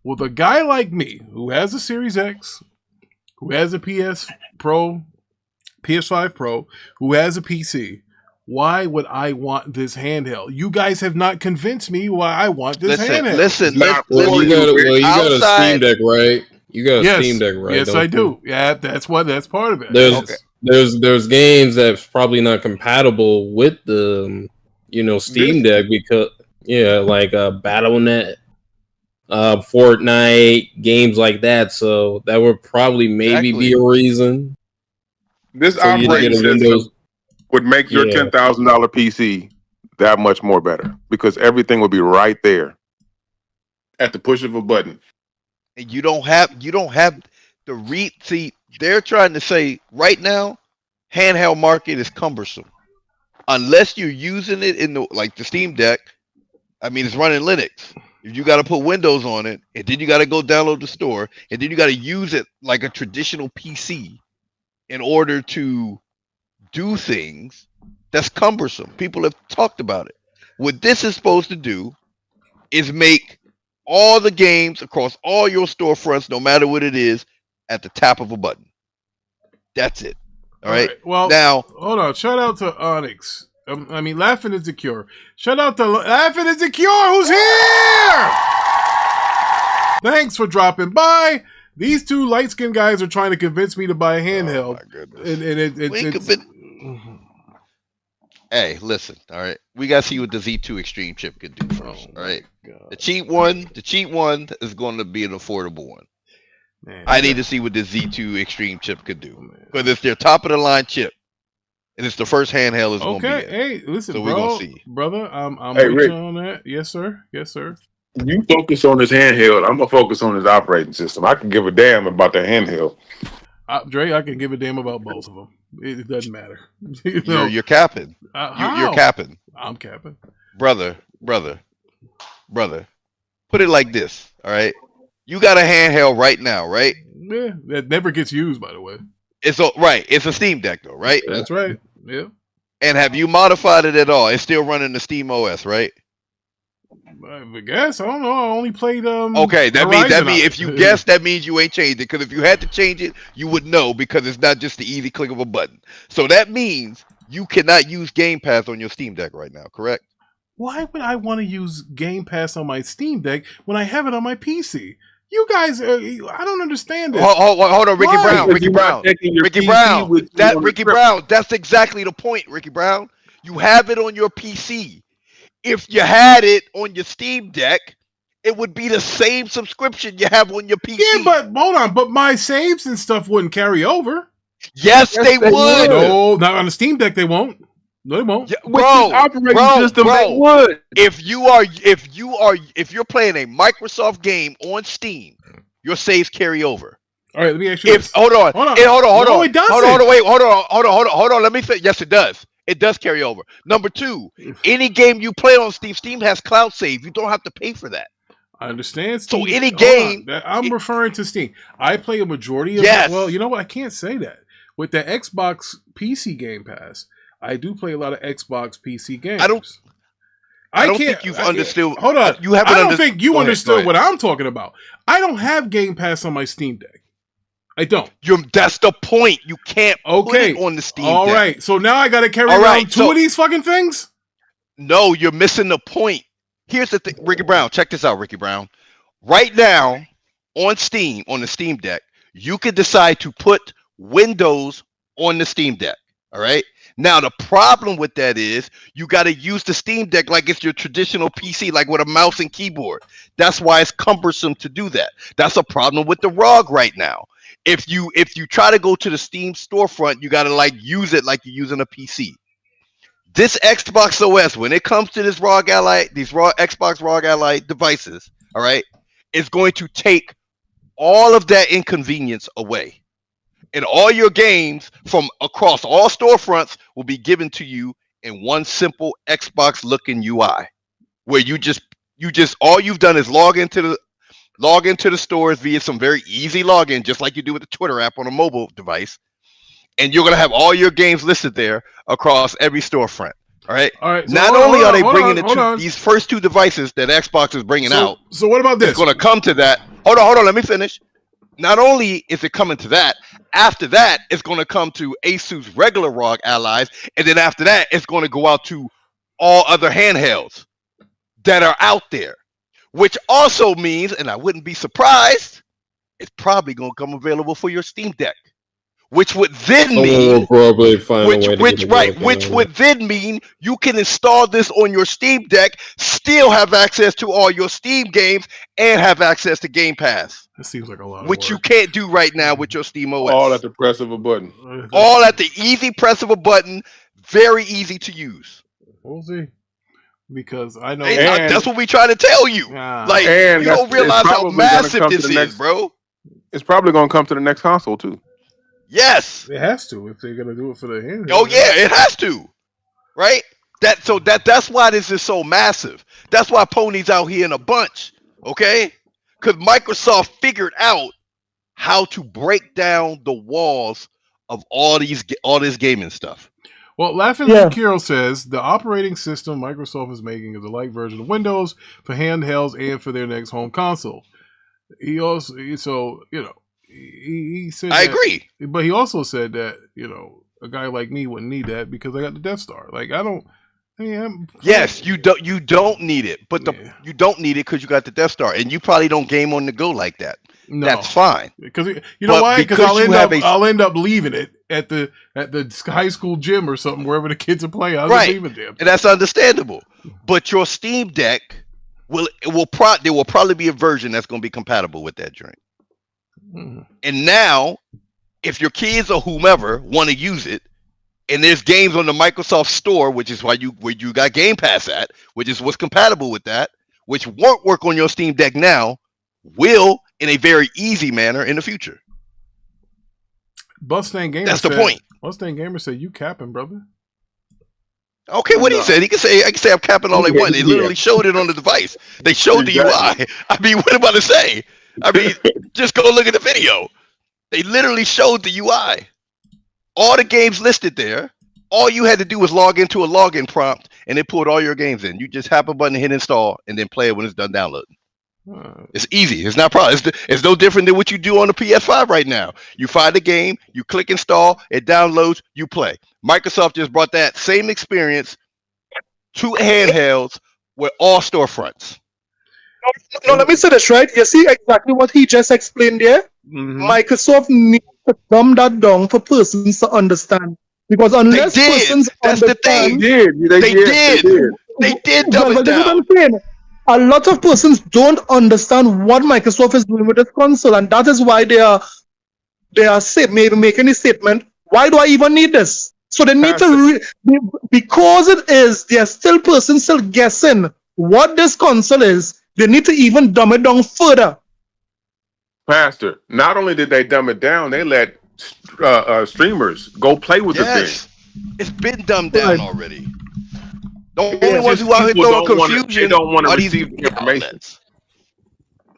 with a guy like me who has a Series X, who has a PS Pro, PS5 Pro, who has a PC, why would I want this handheld? You guys have not convinced me why I want this handheld. Listen, you got a Steam Deck, right? You got a Steam Deck, right? Yes, I do. Yeah, that's part of it. There's games that's probably not compatible with the Steam Deck because like Battle.net, Fortnite, games like that. So that would probably maybe be a reason. This operating system would make your $10,000 PC that much more better because everything would be right there at the push of a button. And you don't have the see. They're trying to say right now, handheld market is cumbersome. Unless you're using it in the Steam Deck, I mean, it's running Linux. If you got to put Windows on it, and then you got to go download the store, and then you got to use it like a traditional PC in order to do things, that's cumbersome. People have talked about it. What this is supposed to do is make all the games across all your storefronts, no matter what it is, at the tap of a button. That's it. All right. Well, now hold on. Shout out to Onyx. Laughing Insecure. Shout out to Laughing Insecure, who's here. Thanks for dropping by. These two light skinned guys are trying to convince me to buy a handheld. Oh my goodness. Hey, listen. All right, we gotta see what the Z2 Extreme chip could do first. All right, the cheap one is going to be an affordable one. Man, I need to see what the Z2 Extreme chip could do because it's their top of the line chip, and it's the first handheld it's going to be. Okay, hey, listen, so bro, we're gonna see. Brother, I'm with you on that. Yes, sir. Yes, sir. You focus on this handheld. I'm gonna focus on his operating system. I can give a damn about the handheld. Dre, I can give a damn about both of them. It doesn't matter. You're capping. You're capping. I'm capping. Brother. Put it like this. All right. You got a handheld right now, right? Yeah, that never gets used, by the way. It's a Steam Deck, though, right? That's right. Yeah. And have you modified it at all? It's still running the Steam OS, right? I guess I don't know. I only played. Okay, that means if you guess, that means you ain't changed it. Because if you had to change it, you would know because it's not just the easy click of a button. So that means you cannot use Game Pass on your Steam Deck right now, correct? Why would I want to use Game Pass on my Steam Deck when I have it on my PC? You guys, I don't understand this. Hold on, Ricky Brown. That's exactly the point, Ricky Brown. You have it on your PC. If you had it on your Steam Deck, it would be the same subscription you have on your PC. Yeah, but hold on. But my saves and stuff wouldn't carry over. Yes, they would. No, not on the Steam Deck. They won't. No, they won't. Yeah, bro, would. If you're playing a Microsoft game on Steam, your saves carry over. All right, let me ask you this. Hold on. No, it doesn't. Hold on. Let me say, yes, it does. It does carry over. Number two, any game you play on Steam has cloud save. You don't have to pay for that. I understand Steam. So any game, I'm referring to Steam. I play a majority of well, you know what? I can't say that. With the Xbox PC Game Pass, I do play a lot of Xbox PC games. I don't think you've understood. Hold on. I don't think you understood what I'm talking about. I don't have Game Pass on my Steam Deck. I don't. That's the point. You can't put it on the Steam Deck. All right. So now I got to carry All around right, two of these fucking things? No, you're missing the point. Here's the thing, Ricky Brown. Check this out, Ricky Brown. Right now, on Steam, on the Steam Deck, you can decide to put Windows on the Steam Deck. All right. Now, the problem with that is you got to use the Steam Deck like it's your traditional PC, like with a mouse and keyboard. That's why it's cumbersome to do that. That's a problem with the ROG right now. If you try to go to the Steam storefront, you got to like use it like you're using a PC. This Xbox OS, when it comes to this ROG Ally, these Xbox ROG Ally devices, all right, is going to take all of that inconvenience away. And all your games from across all storefronts will be given to you in one simple Xbox looking UI, where you just all you've done is log into the stores via some very easy login, just like you do with the Twitter app on a mobile device, and you're gonna have all your games listed there across every storefront. All right. All right. So Not only are they bringing these first two devices that Xbox is bringing out. So what about this? It's going to come to that. Hold on. Let me finish. Not only is it coming to that, after that, it's going to come to Asus regular ROG Allies, and then after that, it's going to go out to all other handhelds that are out there, which also means, and I wouldn't be surprised, it's probably going to come available for your Steam Deck. Which would then mean, which would then mean you can install this on your Steam Deck, still have access to all your Steam games, and have access to Game Pass. That seems like a lot. Which you can't do right now with your Steam OS. All at the press of a button. All at the easy press of a button. Very easy to use. We'll see. Because I know that's what we try to tell you. Like, you don't realize how massive this is, bro. It's probably going to come to the next console too. Yes, it has to if they're gonna do it for the handheld. Oh yeah, it has to, right? That's why this is so massive. That's why Pony's out here in a bunch, okay? Because Microsoft figured out how to break down the walls of all this gaming stuff. Well, Laughing Kiro says the operating system Microsoft is making is a light version of Windows for handhelds and for their next home console. He said I agree, but he also said that a guy like me wouldn't need that because I got the Death Star. Like I don't. Yes, you don't need it, but you don't need it because you got the Death Star, and you probably don't game on the go like that. No, that's fine. Because you know why? Because I'll end up leaving it at the high school gym or something wherever the kids are playing. I'll just leave it there, and that's understandable. But your Steam Deck there will probably be a version that's going to be compatible with that joint. And now, if your kids or whomever want to use it, and there's games on the Microsoft Store, which is where you got Game Pass at, which is what's compatible with that, which won't work on your Steam Deck now, will in a very easy manner in the future. Mustang Gamer. That's the point. Mustang Gamer said, "You capping, brother." Okay, what he said. I can say I'm capping all they want. They literally showed it on the device. They showed the UI. I mean, what am I to say? I mean, just go look at the video. They literally showed the UI. All the games listed there. All you had to do was log into a login prompt, and it pulled all your games in. You just tap a button, hit install, and then play it when it's done downloading. It's easy. It's not problem. It's no different than what you do on the PS5 right now. You find a game, you click install, it downloads, you play. Microsoft just brought that same experience to handhelds with all storefronts. No, let me say this, right? You see exactly what he just explained there? Mm-hmm. Microsoft needs to dumb that down for persons to understand. Because unless persons understand... They did dumb it down. A lot of persons don't understand what Microsoft is doing with this console, and that is why they are making a statement, why do I even need this? So they need to, because it is, there are still persons still guessing what this console is. They need to even dumb it down further. Pastor, not only did they dumb it down, they let streamers go play with the thing. It's been dumbed down already. The only ones who out here throwing confusion don't want to receive the information.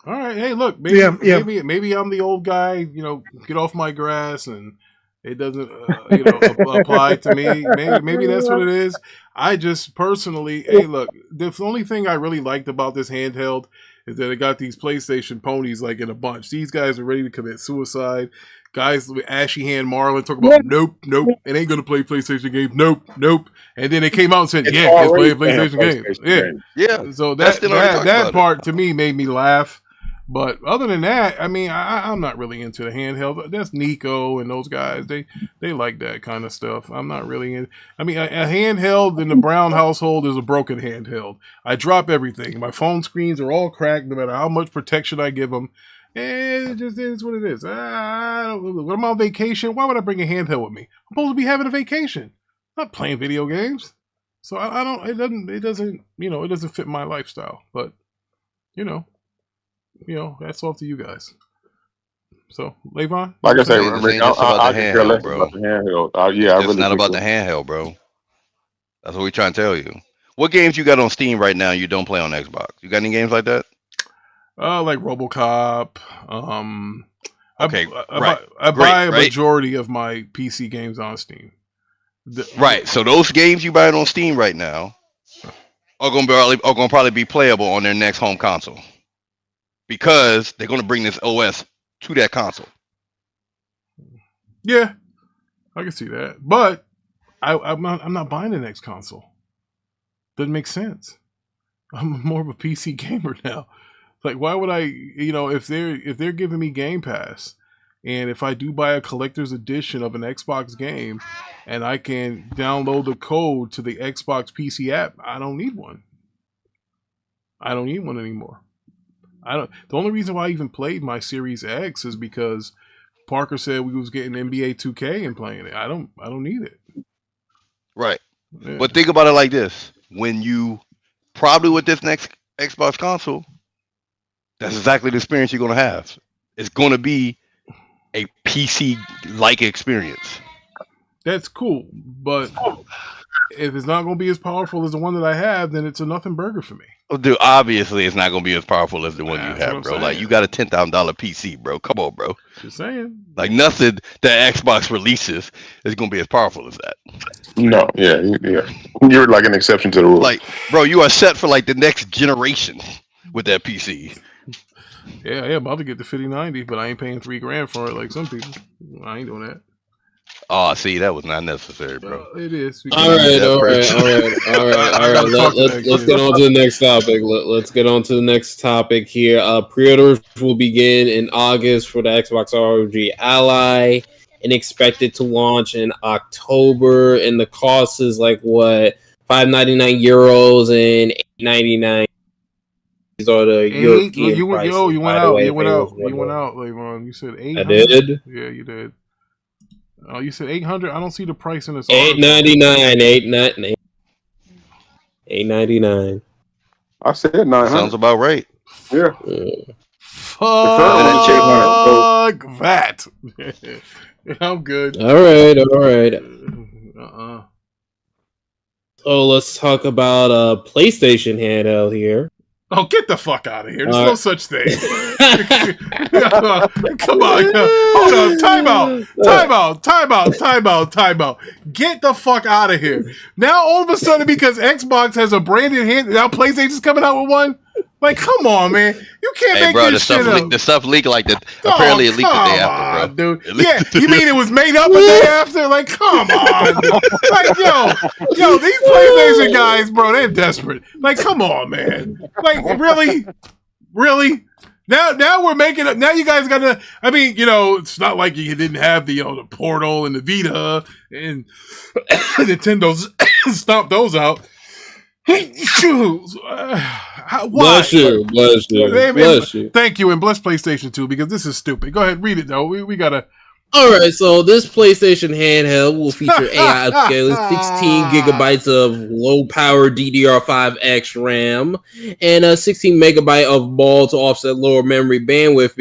All right, hey, look, maybe I'm the old guy. Get off my grass, and it doesn't apply to me. Maybe that's what it is. I just personally, hey, look, the only thing I really liked about this handheld is that they got these PlayStation ponies like in a bunch. These guys are ready to commit suicide. Guys with ashy hand Marlin talk about nope, it ain't gonna play PlayStation games. Nope. And then they came out and said, yeah, it's playing PlayStation games. Yeah. So That's that part to me made me laugh. But other than that, I mean, I'm not really into the handheld. That's Nico and those guys. They like that kind of stuff. I'm not really in. I mean, a handheld in the Brown household is a broken handheld. I drop everything. My phone screens are all cracked, no matter how much protection I give them. And it just is what it is. When I'm on vacation, why would I bring a handheld with me? I'm supposed to be having a vacation, not playing video games. So I don't. It doesn't. You know, it doesn't fit my lifestyle. But you know, that's off to you guys. So, Levon? Like I said, This Rick, ain't just about I the could care less handheld, bro. about the handheld. Yeah, I It's really not about think the handheld, bro. That's what we're trying to tell you. What games you got on Steam right now you don't play on Xbox? You got any games like that? Like RoboCop. Okay, I buy a majority of my PC games on Steam. Right. So those games you buying on Steam right now are gonna probably be playable on their next home console because they're gonna bring this OS to that console. Yeah, I can see that, but I'm not buying the next console. Doesn't make sense. I'm more of a PC gamer now. Like, why would I? If they're giving me Game Pass, and if I do buy a collector's edition of an Xbox game, and I can download the code to the Xbox PC app, I don't need one. I don't need one anymore. The only reason why I even played my Series X is because Parker said we was getting NBA 2K and playing it. I don't need it. Right. Yeah. But think about it like this: when you probably with this next Xbox console, that's exactly the experience you're gonna have. It's gonna be a PC-like experience. That's cool, but if it's not going to be as powerful as the one that I have, then it's a nothing burger for me. Oh, dude, obviously it's not gonna be as powerful as the one you That's what have, I'm bro. saying. Like you got a $10,000 PC, bro. Come on, bro. Just saying. Like nothing that Xbox releases is gonna be as powerful as that. No, yeah. You're like an exception to the rule. Like, bro, you are set for like the next generation with that PC. Yeah, I'm about to get the 5090, but I ain't paying $3,000 for it like some people. I ain't doing that. Oh, see, that was not necessary, bro. It is. All right. Let's get on to the next topic. Let's get on to the next topic here. Pre-orders will begin in August for the Xbox ROG Ally and expected to launch in October. And the cost is like what, €599 and $899. These are the European prices. You went out, Levon. You said 800. I did. Yeah, you did. Oh, you said 800. I don't see the price in this. $899. $899. I said 900. Sounds about right. Yeah. Fuck that. I'm good. All right. So let's talk about PlayStation handheld here. Oh, get the fuck out of here. There's no such thing. Come on. Hold on. Time out. Get the fuck out of here. Now, all of a sudden, because Xbox has a branded hand, now PlayStation's coming out with one? Like, come on, man. You can't make this shit up. The stuff leaked like that. Apparently, it leaked the day after, bro. Dude. Yeah, you mean it was made up a day after? Like, come on. Like, yo, these PlayStation guys, bro, they're desperate. Like, come on, man. Like, really? Now we're making it. Now you guys got to. I mean, it's not like you didn't have the the Portal and the Vita and Nintendo's stomped those out. Bless you. Thank you, and bless PlayStation 2 because this is stupid. Go ahead, read it though. We gotta. All right, so this PlayStation handheld will feature AI upscaling, 16 gigabytes of low-power DDR5X RAM, and 16 megabyte of ball to offset lower memory bandwidth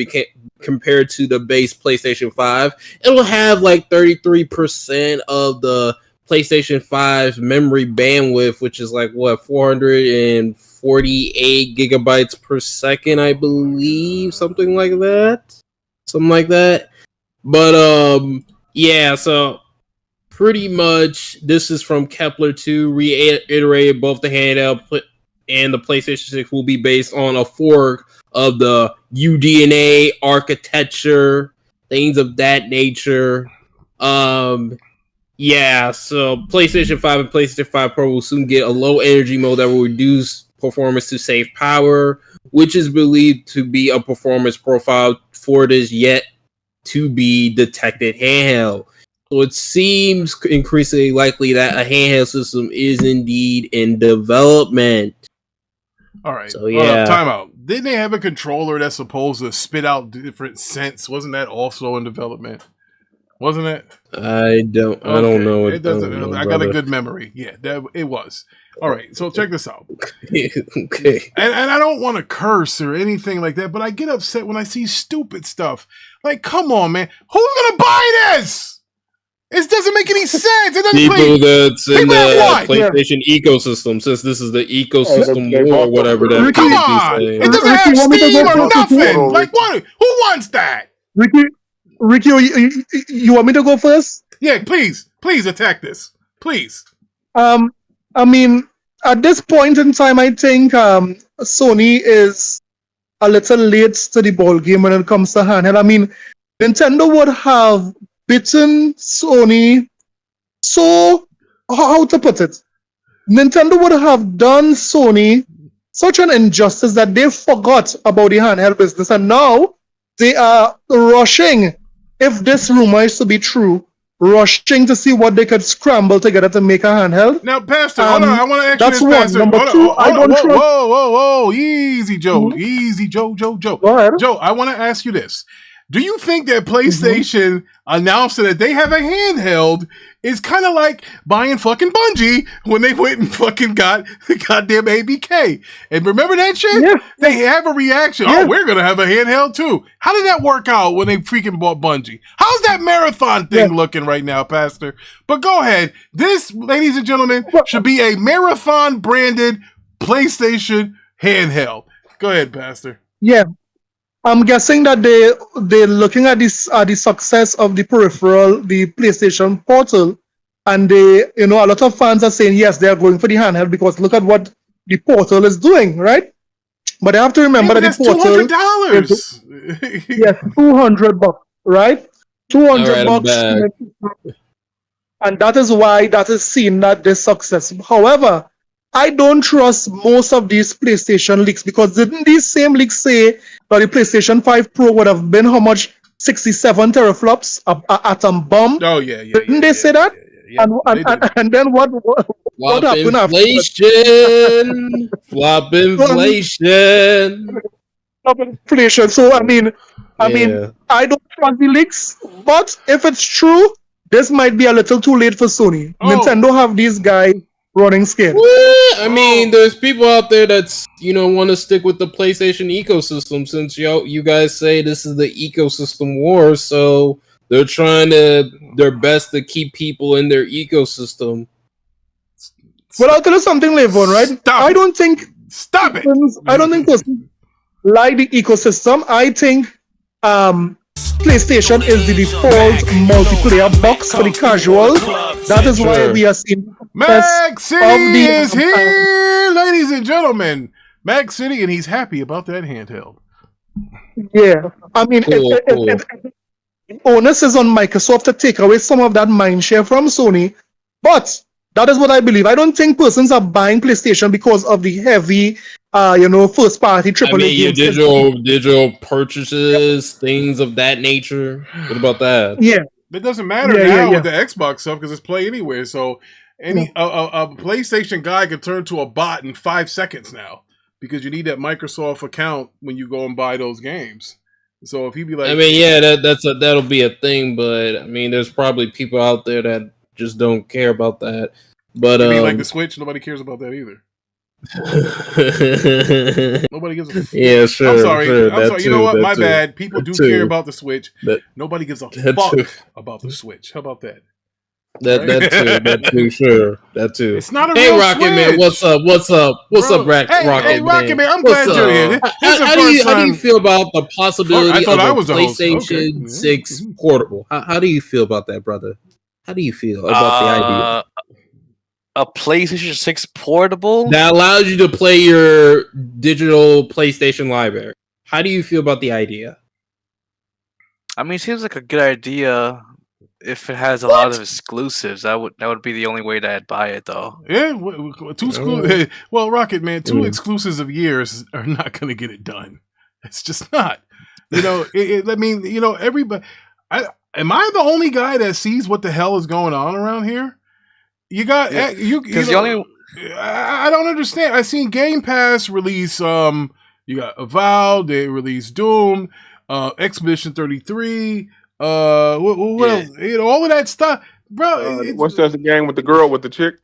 compared to the base PlayStation 5. It'll have like 33% of the PlayStation 5 memory bandwidth, which is like 448 gigabytes per second, I believe, something like that. But yeah, so pretty much this is from Kepler 2, reiterated both the handheld and the PlayStation 6 will be based on a fork of the UDNA architecture, things of that nature. Yeah, so PlayStation 5 and PlayStation 5 Pro will soon get a low energy mode that will reduce performance to save power, which is believed to be a performance profile for this yet to be detected handheld. So it seems increasingly likely that a handheld system is indeed in development. All right. So yeah, time out. Didn't they have a controller that's supposed to spit out different scents? Wasn't that also in development? Wasn't it? I don't know. It doesn't. know, I got a good memory. Yeah, it was. All right. So check this out. Okay. And I don't want to curse or anything like that, but I get upset when I see stupid stuff. Like, come on, man. Who's gonna buy this? It doesn't make any sense. It doesn't People that's in people the that what? PlayStation ecosystem, since this is the ecosystem they war or bought whatever the- that Come people be on. saying. It doesn't Ricky, have want me to Steam go or first? nothing. Like, what? Who wants that? Ricky, you want me to go first? Yeah, please attack this. Please. I mean, at this point in time, I think Sony is a little late to the ball game when it comes to handheld. I mean, Nintendo would have beaten Sony. So, how to put it? Nintendo would have done Sony such an injustice that they forgot about the handheld business, and now they are rushing, if this rumor is to be true, rushing to see what they could scramble together to make a handheld. Now, Pastor, hold on. I want to ask that's you this, one. Pastor. Number Hold on, two, hold I on. don't trust. Whoa. Easy, Joe. Easy, Joe. Go ahead. Joe, I want to ask you this. Do you think that PlayStation announcing that they have a handheld is kind of like buying fucking Bungie when they went and fucking got the goddamn ABK? And remember that shit? Yeah. They have a reaction. Yeah. Oh, we're going to have a handheld too. How did that work out when they freaking bought Bungie? How's that marathon thing looking right now, Pastor? But go ahead. This, ladies and gentlemen, should be a marathon branded PlayStation handheld. Go ahead, Pastor. Yeah. I'm guessing that they're looking at this the success of the peripheral, the PlayStation Portal, and a lot of fans are saying yes, they are going for the handheld because look at what the Portal is doing, right? But I have to remember that the Portal $200. yes, $200, right? $200, and that is why that is seen that this success. However, I don't trust most of these PlayStation leaks because didn't these same leaks say that the PlayStation 5 Pro would have been how much? 67 teraflops, atom bomb? Oh yeah. Didn't they say that? Yeah, and then what happened after? Flop inflation. Inflation. So I mean, I don't trust the leaks, but if it's true, this might be a little too late for Sony. Nintendo have these guys running scared. I mean, there's people out there that's want to stick with the PlayStation ecosystem since you guys say this is the ecosystem war, so they're trying their best to keep people in their ecosystem. Well, I'll tell you something, Levon, right? I don't think persons like the ecosystem. I think PlayStation is the default multiplayer box for the casual. That is why we are seeing Mac City is here, ladies and gentlemen. Mac City, and he's happy about that handheld. Yeah, I mean, the onus is on Microsoft to take away some of that mindshare from Sony, but that is what I believe. I don't think persons are buying PlayStation because of the heavy, first party AAA games. Digital purchases, things of that nature. What about that? Yeah. It doesn't matter now with the Xbox stuff because it's Play Anywhere. So a PlayStation guy can turn to a bot in 5 seconds now because you need that Microsoft account when you go and buy those games. So if he be like, I mean, that'll be a thing, but I mean, there's probably people out there that just don't care about that. But like the Switch, nobody cares about that either. Nobody gives a yeah, sure. I'm sorry. Sure, I'm sorry. You know what? My too. bad. People do care about the Switch. Nobody gives a fuck about the Switch. How about that? That too. Sure, that too. It's not a hey, real Rocket Switch. Man, what's up? What's up, Rocket Hey, Rocket Man, I'm what's glad you're here. How do you feel about the possibility of a PlayStation 6 portable? How do you feel about that, brother? How do you feel about the idea? A PlayStation 6 portable? that allows you to play your digital PlayStation library. How do you feel about the idea? I mean, it seems like a good idea if it has a lot of exclusives. That would be the only way that I'd buy it, though. Yeah, well, Rocket Man, two exclusives of years are not going to get it done. It's just not. You know, I mean, you know, everybody. Am I the only guy that sees what the hell is going on around here? You got because the only. I don't understand. I seen Game Pass release. You got Avowed. They released Doom, Expedition 33. What else? You know, all of that stuff, bro. What's that game with the girl with the chick?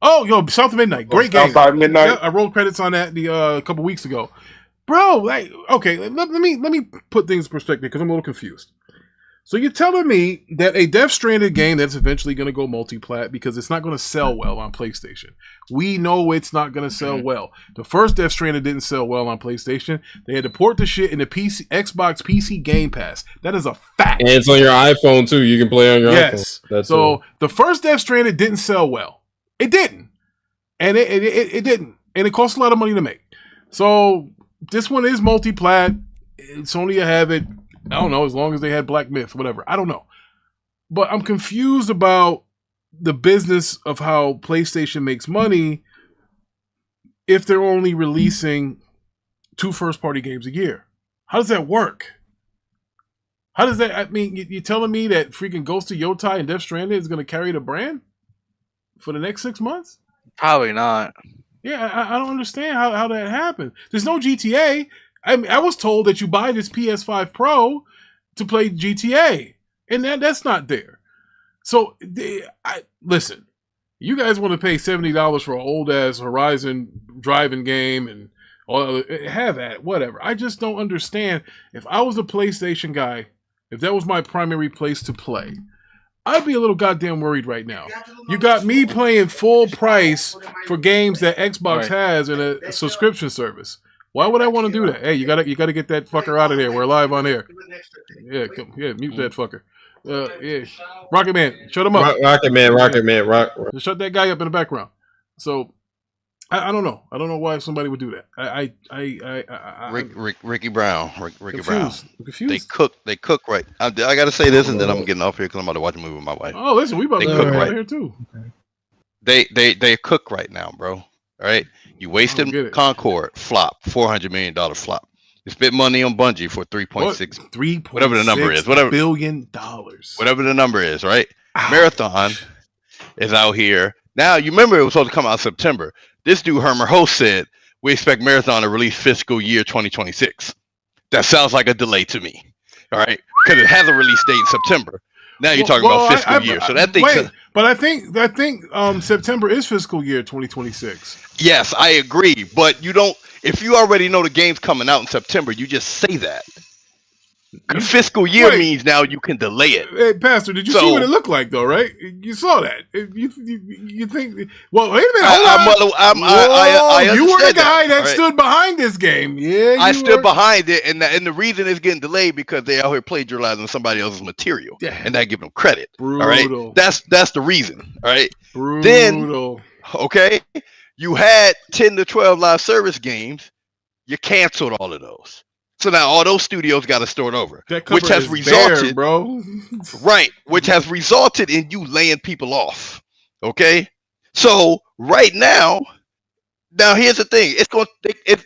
Oh, yo, South of Midnight, great game. South of Midnight. Yeah, I rolled credits on that a couple weeks ago, bro. Like, okay, let me put things in perspective because I'm a little confused. So you're telling me that a Death Stranded game that's eventually going to go multi-plat because it's not going to sell well on PlayStation. We know it's not going to sell well. The first Death Stranded didn't sell well on PlayStation. They had to port the shit in the Xbox PC Game Pass. That is a fact. And it's on your iPhone too. You can play on your iPhone. Yes. So the first Death Stranded didn't sell well. It didn't. And it didn't. And it cost a lot of money to make. So this one is multi-plat. Sony will have it. I don't know, as long as they had Black Myth, whatever. I don't know. But I'm confused about the business of how PlayStation makes money if they're only releasing 2 first-party games a year. How does that work? How does that... I mean, you're telling me that freaking Ghost of Yotai and Death Stranded is going to carry the brand for the next 6 months? Probably not. Yeah, I don't understand how that happens. There's no GTA. I mean, I was told that you buy this PS5 Pro to play GTA, and that's not there. So, listen, you guys want to pay $70 for an old ass Horizon driving game and all have at it, whatever. I just don't understand. If I was a PlayStation guy, if that was my primary place to play, I'd be a little goddamn worried right now. You got me playing full price for games that Xbox has in a subscription service. Why would I want to do that? Hey, you gotta get that fucker out of there. We're live on air. Yeah, mute that fucker. Yeah, Rocket Man, shut him up. Rocket Man, Just shut that guy up in the background. So, I don't know. I don't know why somebody would do that. Ricky Brown. Ricky Brown. I'm confused. They cook right. I gotta say this, and then I'm getting off here because I'm about to watch a movie with my wife. Oh, listen, we about to cook right here too. They cook right now, bro. All right, you wasted Concord, flop, $400 million flop. You spent money on Bungie for 3.6, whatever the number is, whatever $1 billion, whatever the number is, right? Ouch. Marathon is out here now. You remember it was supposed to come out in September. This dude Herman Host said we expect Marathon to release fiscal year 2026. That sounds like a delay to me. All right, because it has a release date in September. Now you're talking about fiscal year, so that thing. But I think September is fiscal year 2026. Yes, I agree. But you don't. If you already know the game's coming out in September, you just say that. Fiscal year means now you can delay it. Hey, Pastor, did you see what it looked like though? Right? You saw that. You think? Well, wait a minute. Hold on. You were the guy that stood behind this game. Yeah, I stood behind it, and the reason it's getting delayed because they out here plagiarizing somebody else's material, and not giving them credit. Brutal. All right, that's the reason. All right. Brutal. Then, okay, you had 10 to 12 live service games. You canceled all of those. So now all those studios got to start over, which has resulted, bro. Right, which has resulted in you laying people off. Okay, so right now here's the thing: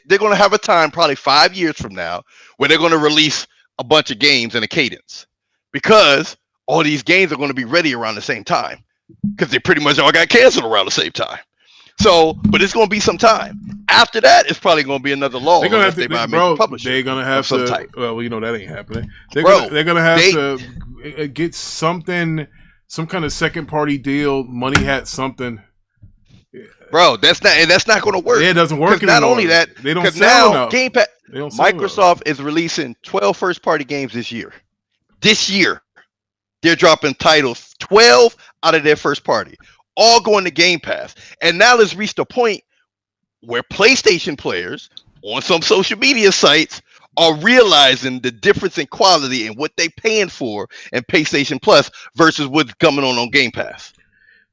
they're going to have a time, probably 5 years from now, where they're going to release a bunch of games in a cadence, because all these games are going to be ready around the same time, because they pretty much all got canceled around the same time. So, but it's going to be some time. After that, it's probably going to be another law. They're going to have to, they're going to have to. Type. Well, you know that ain't happening. They're going to have to get something, some kind of second party deal, money hat something. Bro, that's not going to work. Yeah, it doesn't work anymore. Not only that, they don't sell enough. Game Pass, Microsoft is releasing 12 first party games this year. This year, they're dropping titles 12 out of their first party. All going to Game Pass. And now it's reached a point where PlayStation players on some social media sites are realizing the difference in quality and what they paying for in PlayStation Plus versus what's coming on Game Pass.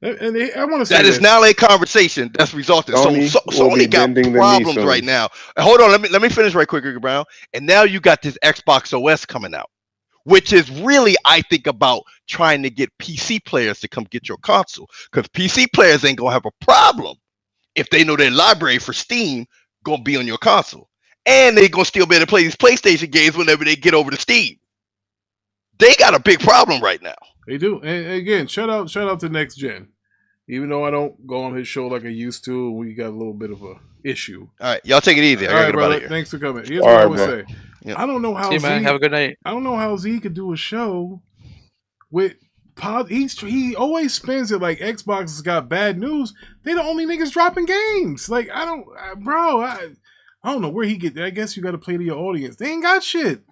I want to say That is this. now a conversation that's resulted. Sony will be Sony got bending the knee problems soon. right now. And hold on, let me finish right quick, Ricky Brown. And now you got this Xbox OS coming out, which is really, I think, about trying to get PC players to come get your console, because PC players ain't gonna have a problem if they know their library for Steam gonna be on your console, and they gonna still be able to play these PlayStation games whenever they get over to Steam. They got a big problem right now. They do. And again, shout out to Next Gen. Even though I don't go on his show like I used to, we got a little bit of a issue. All right, y'all take it easy. I All gotta right, get brother. out of here. Thanks for coming. Here's All what I right, would bro. say. Yep. I don't know how See you, man. Have a good night. I don't know how Z could do a show with he always spins it like Xbox has got bad news. They the only niggas dropping games. Like I don't know where he get that. I guess you got to play to your audience. They ain't got shit.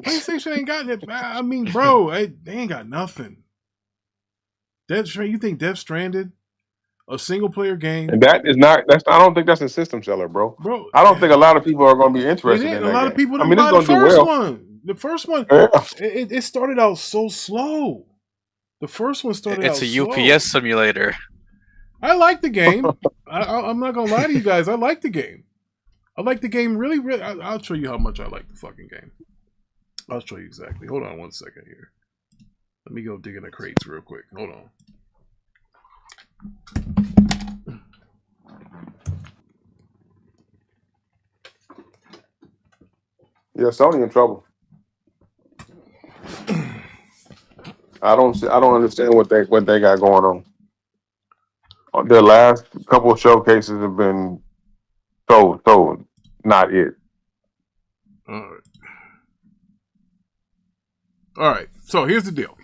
PlayStation ain't got that. I mean, bro, they ain't got nothing. You think Death Stranded, a single player game? And that is not. I don't think that's a system seller, bro. Bro, I don't think a lot of people are going to be they interested didn't. in A that lot game. of people I didn't mean, it's buy the going to do first well. one. The first one, Yeah. it started out so slow. The first one started out It's a slow. UPS simulator. I like the game. I'm not gonna lie to you guys. I like the game. I like the game really, really. I'll show you how much I like the fucking game. I'll show you exactly. Hold on 1 second here. Let me go dig in the crates real quick. Hold on. Yeah, Sony in trouble. I don't understand what they got going on. Their last couple of showcases have been so not it. All right. So here's the deal.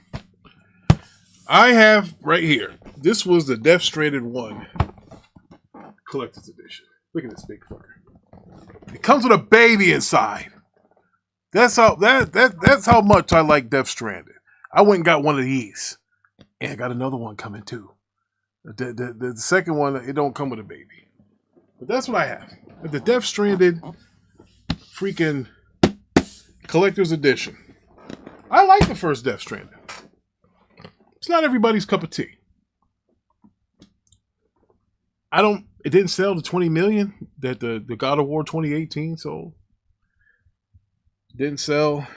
I have right here. This was the Death Stranded 1 collector's edition. Look at this big fucker. It comes with a baby inside. That's how much I like Death Stranded. I went and got one of these, and I got another one coming too. The second one, it don't come with a baby, but that's what I have. The Death Stranded freaking collector's edition. I like the first Death Stranded. It's not everybody's cup of tea. It didn't sell to 20 million that the God of War 2018 sold. Didn't sell.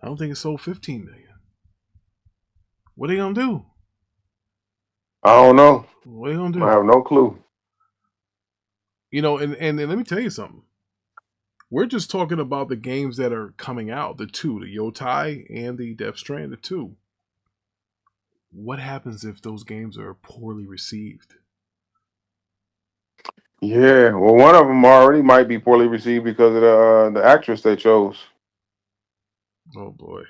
I don't think it sold 15 million. What are they gonna do? I don't know. What are they gonna do? I have no clue. You know, and let me tell you something. We're just talking about the games that are coming out, the Yotai and the Death Stranded 2. What happens if those games are poorly received? Yeah, well, one of them already might be poorly received because of the actress they chose. Oh boy.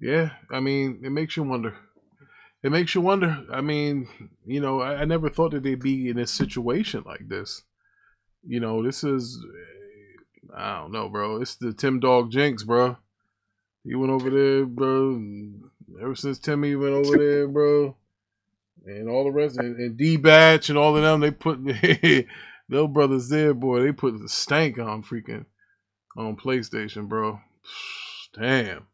Yeah, I mean, it makes you wonder. It makes you wonder. I mean, you know, I never thought that they'd be in a situation like this. You know, this is, I don't know, bro. It's the Tim Dog Jinx, bro. He went over there, bro. And ever since Timmy went over there, bro, and all the rest, and D-Batch and all of them, they put, those brothers there, boy, they put the stank on PlayStation, bro. Damn.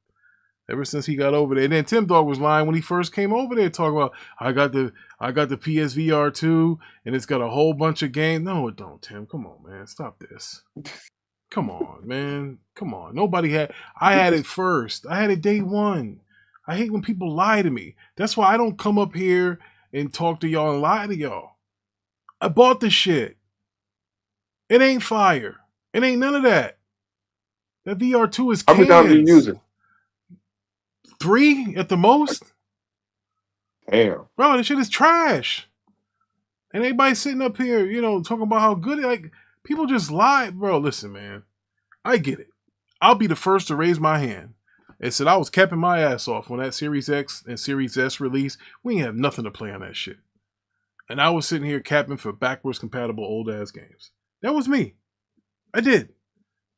Ever since he got over there, and then Tim Dog was lying when he first came over there, talking about I got the PSVR 2 and it's got a whole bunch of games. No, it don't, Tim. Come on, man. Stop this. Come on, man. Come on. I had it first. I had it day one. I hate when people lie to me. That's why I don't come up here and talk to y'all and lie to y'all. I bought the shit. It ain't fire. It ain't none of that. That VR2 is How many times do you cans. use it? 3 at the most. Damn. Bro, this shit is trash. And everybody sitting up here, you know, talking about how good it, like, people just lie. Bro, listen, man. I get it. I'll be the first to raise my hand and said I was capping my ass off when that Series X and Series S released. We ain't have nothing to play on that shit. And I was sitting here capping for backwards compatible old ass games. That was me. I did.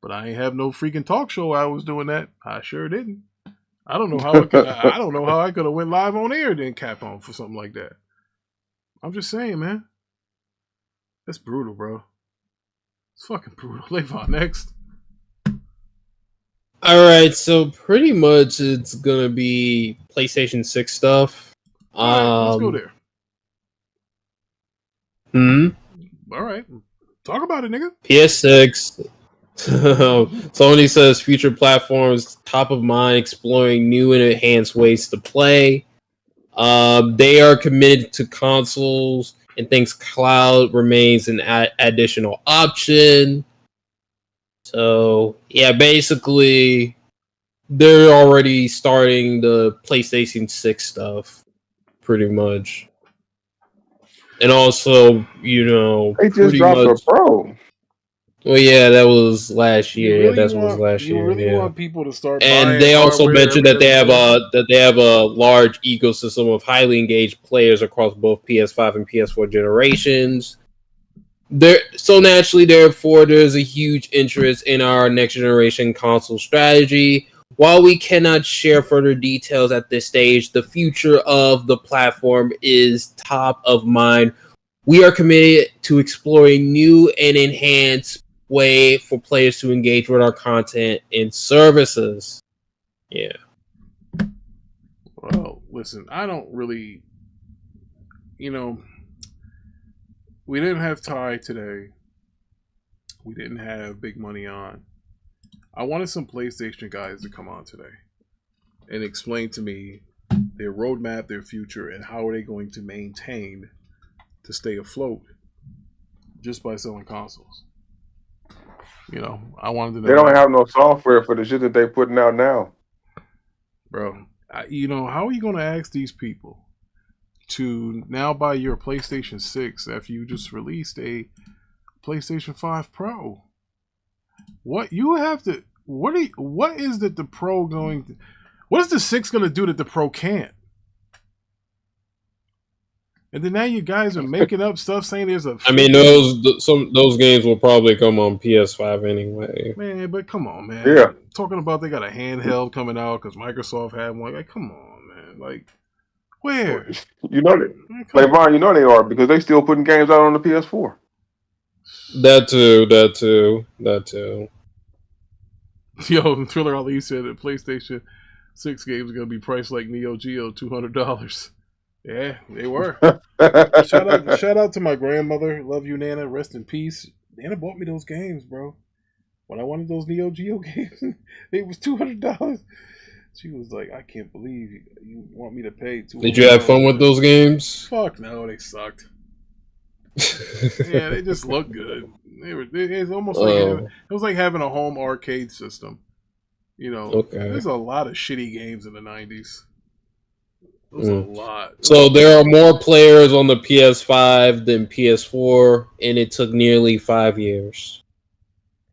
But I ain't have no freaking talk show I was doing that. I sure didn't. I don't know how I don't know how I could have went live on air and then cap on for something like that. I'm just saying, man. That's brutal, bro. It's fucking brutal. Levon next. All right, so pretty much it's gonna be PlayStation 6 stuff. All right, let's go there. Hmm. All right, talk about it, nigga. PS6. Sony says future platforms top of mind, exploring new and enhanced ways to play. They are committed to consoles and thinks cloud remains an additional option. So yeah, basically they're already starting the PlayStation 6 stuff, pretty much. And also, They just pretty dropped a much. Pro. Well, yeah, that was last You year. really That was want last you year. really Yeah. want people to start And buying they also hardware mentioned every that other they have a large ecosystem of highly engaged players across both PS5 and PS4 generations. So naturally, therefore, there's a huge interest in our next generation console strategy. While we cannot share further details at this stage, the future of the platform is top of mind. We are committed to exploring new and enhanced way for players to engage with our content and services. Yeah. Well, listen, I don't really, you know, we didn't have Ty today. We didn't have Big Money on. I wanted some PlayStation guys to come on today and explain to me their roadmap, their future, and how are they going to maintain to stay afloat just by selling consoles. I wanted to know. They don't have no software for the shit that they putting out now. Bro, how are you going to ask these people to now buy your PlayStation 6 after you just released a PlayStation 5 Pro? What is that the Pro going to, what is the 6 going to do that the Pro can't? And then now you guys are making up stuff saying there's a. I mean, those games will probably come on PS5 anyway. Man, but come on, man. Yeah. Talking about they got a handheld coming out because Microsoft had one. Like, come on, man. Like, where? You know they, like Brian, you know they are because they still putting games out on the PS4. That too. Yo, Thriller Ali said that PlayStation 6 games are gonna be priced like Neo Geo, $200. Yeah, they were. shout out to my grandmother. Love you, Nana. Rest in peace. Nana bought me those games, bro. When I wanted those Neo Geo games, it was $200. She was like, "I can't believe you want me to pay $200." Did you have fun with those games? Fuck no, they sucked. Yeah, they just look good. It's almost like it was like having a home arcade system. Okay. There's a lot of shitty games in the '90s. There's a lot. So there are more players on the PS5 than PS4, and it took nearly 5 years.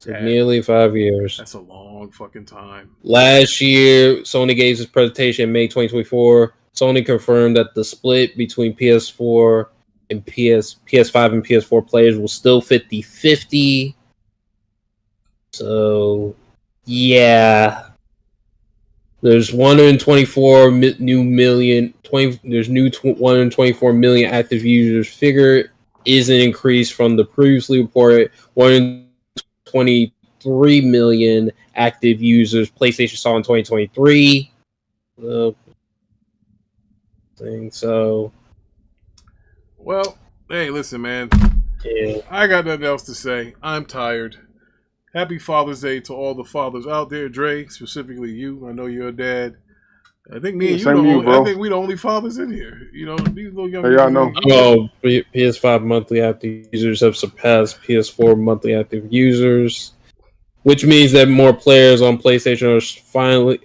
Nearly 5 years. That's a long fucking time. Last year, Sony gave its presentation in May 2024. Sony confirmed that the split between PS4 and PS5 and PS4 players was still 50-50. So, yeah. There's 124 million active users. Figure is an increase from the previously reported 123 million active users PlayStation saw in 2023. So. Well, hey, listen, man. Yeah. I got nothing else to say. I'm tired. Happy Father's Day to all the fathers out there, Dre, specifically you. I know you're a dad. I think me and I think we the only fathers in here. These little young. Y'all know. PS5 monthly active users have surpassed PS4 monthly active users, which means that more players on PlayStation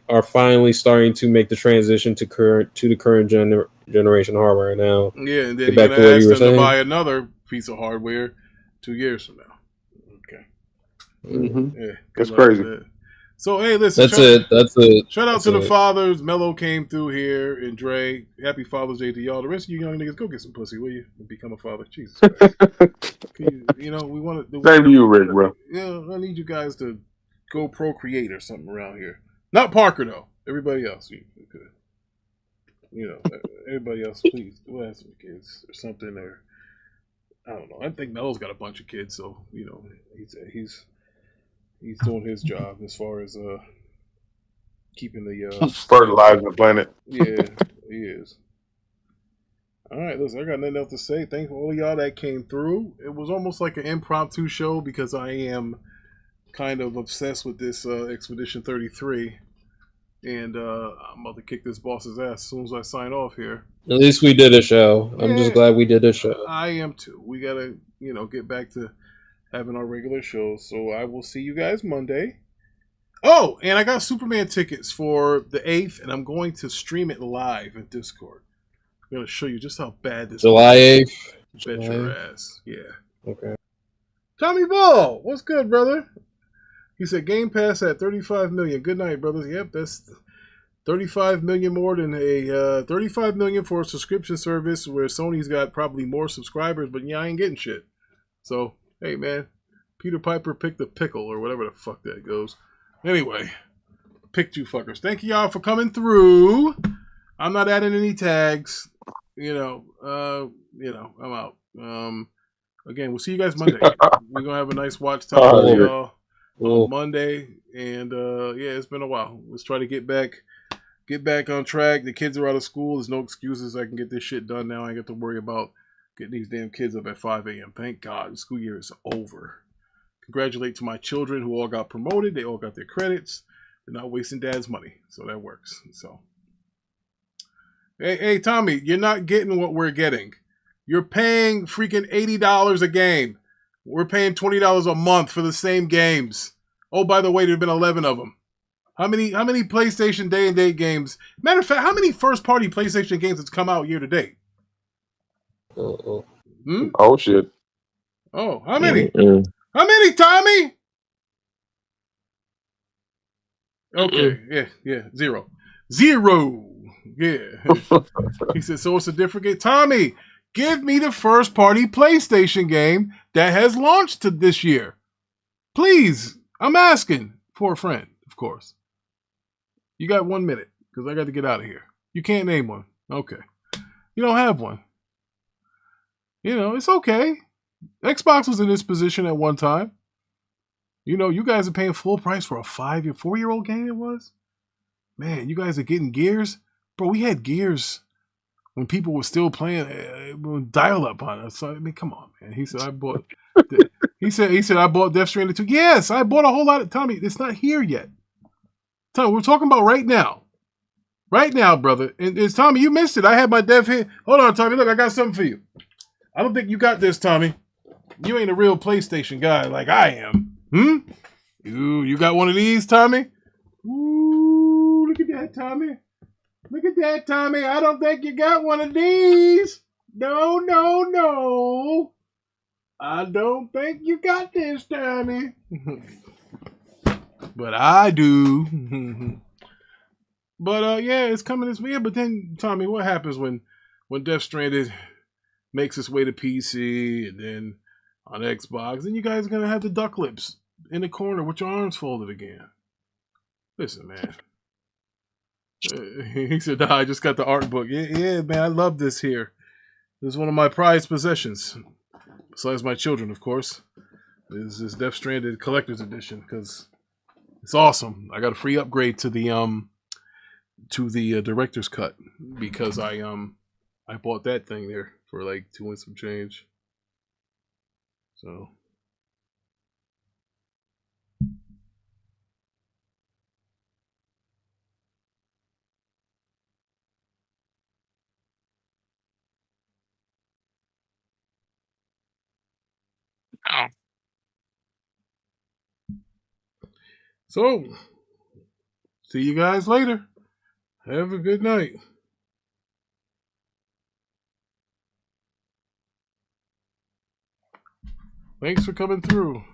are finally starting to make the transition to the current generation hardware now. Yeah, and then you're gonna ask them to buy another piece of hardware 2 years from now. Okay. Mm-hmm. Yeah, that's crazy. So hey, listen. That's it. Shout out to the fathers. Mello came through here, and Dre. Happy Father's Day to y'all. The rest of you young niggas, go get some pussy, will you? And become a father. Jesus Christ. We want to. Same to you, Rick, bro. Yeah, I need you guys to go procreate or something around here. Not Parker though. Everybody else, everybody else, please go have some kids or something. Or I don't know. I think Mello's got a bunch of kids, so he's doing his job as far as keeping the fertilizing the planet. yeah, he is. All right, listen, I got nothing else to say. Thanks for all of y'all that came through. It was almost like an impromptu show because I am kind of obsessed with this Expedition 33, and I'm about to kick this boss's ass as soon as I sign off here. At least we did a show. I'm just glad we did a show. I am too. We gotta, get back to having our regular shows. So I will see you guys Monday. Oh, and I got Superman tickets for the 8th, and I'm going to stream it live in Discord. I'm going to show you just how bad this July 8th. Bet your ass. Yeah. Okay. Tommy Ball, what's good, brother? He said Game Pass at 35 million. Good night, brothers. Yep, that's 35 million more than 35 million for a subscription service where Sony's got probably more subscribers, but I ain't getting shit. So, hey, man, Peter Piper picked a pickle or whatever the fuck that goes. Anyway, picked you fuckers. Thank you all for coming through. I'm not adding any tags. I'm out. Again, we'll see you guys Monday. We're gonna have a nice watch time with y'all on Monday. And it's been a while. Let's try to get back on track. The kids are out of school. There's no excuses. I can get this shit done now. I ain't got to worry about getting these damn kids up at 5 a.m. Thank God the school year is over. Congratulate to my children who all got promoted. They all got their credits. They're not wasting dad's money. So that works. So, hey, Tommy, you're not getting what we're getting. You're paying freaking $80 a game. We're paying $20 a month for the same games. Oh, by the way, there have been 11 of them. How many PlayStation Day and Date games? Matter of fact, how many first-party PlayStation games has come out year to date? Oh shit! Oh, how many? How many, Tommy? Okay, yeah, zero. Yeah. He said, so it's a different game. Tommy, give me the first-party PlayStation game that has launched to this year. Please, I'm asking for a friend, of course. You got 1 minute, because I got to get out of here. You can't name one. Okay. You don't have one. It's okay. Xbox was in this position at one time. You guys are paying full price for a 4-year-old game it was? Man, you guys are getting Gears? Bro, we had Gears when people were still playing dial-up on us. So, I mean, come on, man. He said, I bought Death Stranding 2. Yes, I bought a whole lot of... Tommy, it's not here yet. Tommy, we're talking about right now. Right now, brother. And it's Tommy, you missed it. I had my dev here. Hold on, Tommy. Look, I got something for you. I don't think you got this, Tommy. You ain't a real PlayStation guy like I am. You got one of these, Tommy? Ooh, look at that, Tommy. Look at that, Tommy. I don't think you got one of these. No. I don't think you got this, Tommy. But I do. But it's coming this way. But then, Tommy, what happens when Death Stranded makes its way to PC and then on Xbox? Then you guys are gonna have the duck lips in the corner with your arms folded again. Listen, man. He said, "Nah, I just got the art book." Yeah, man, I love this here. This is one of my prized possessions, besides my children, of course. This is Death Stranded Collector's Edition because it's awesome. I got a free upgrade to the director's cut because I bought that thing there for like 2 and some change. So. Oh. So, see you guys later. Have a good night. Thanks for coming through.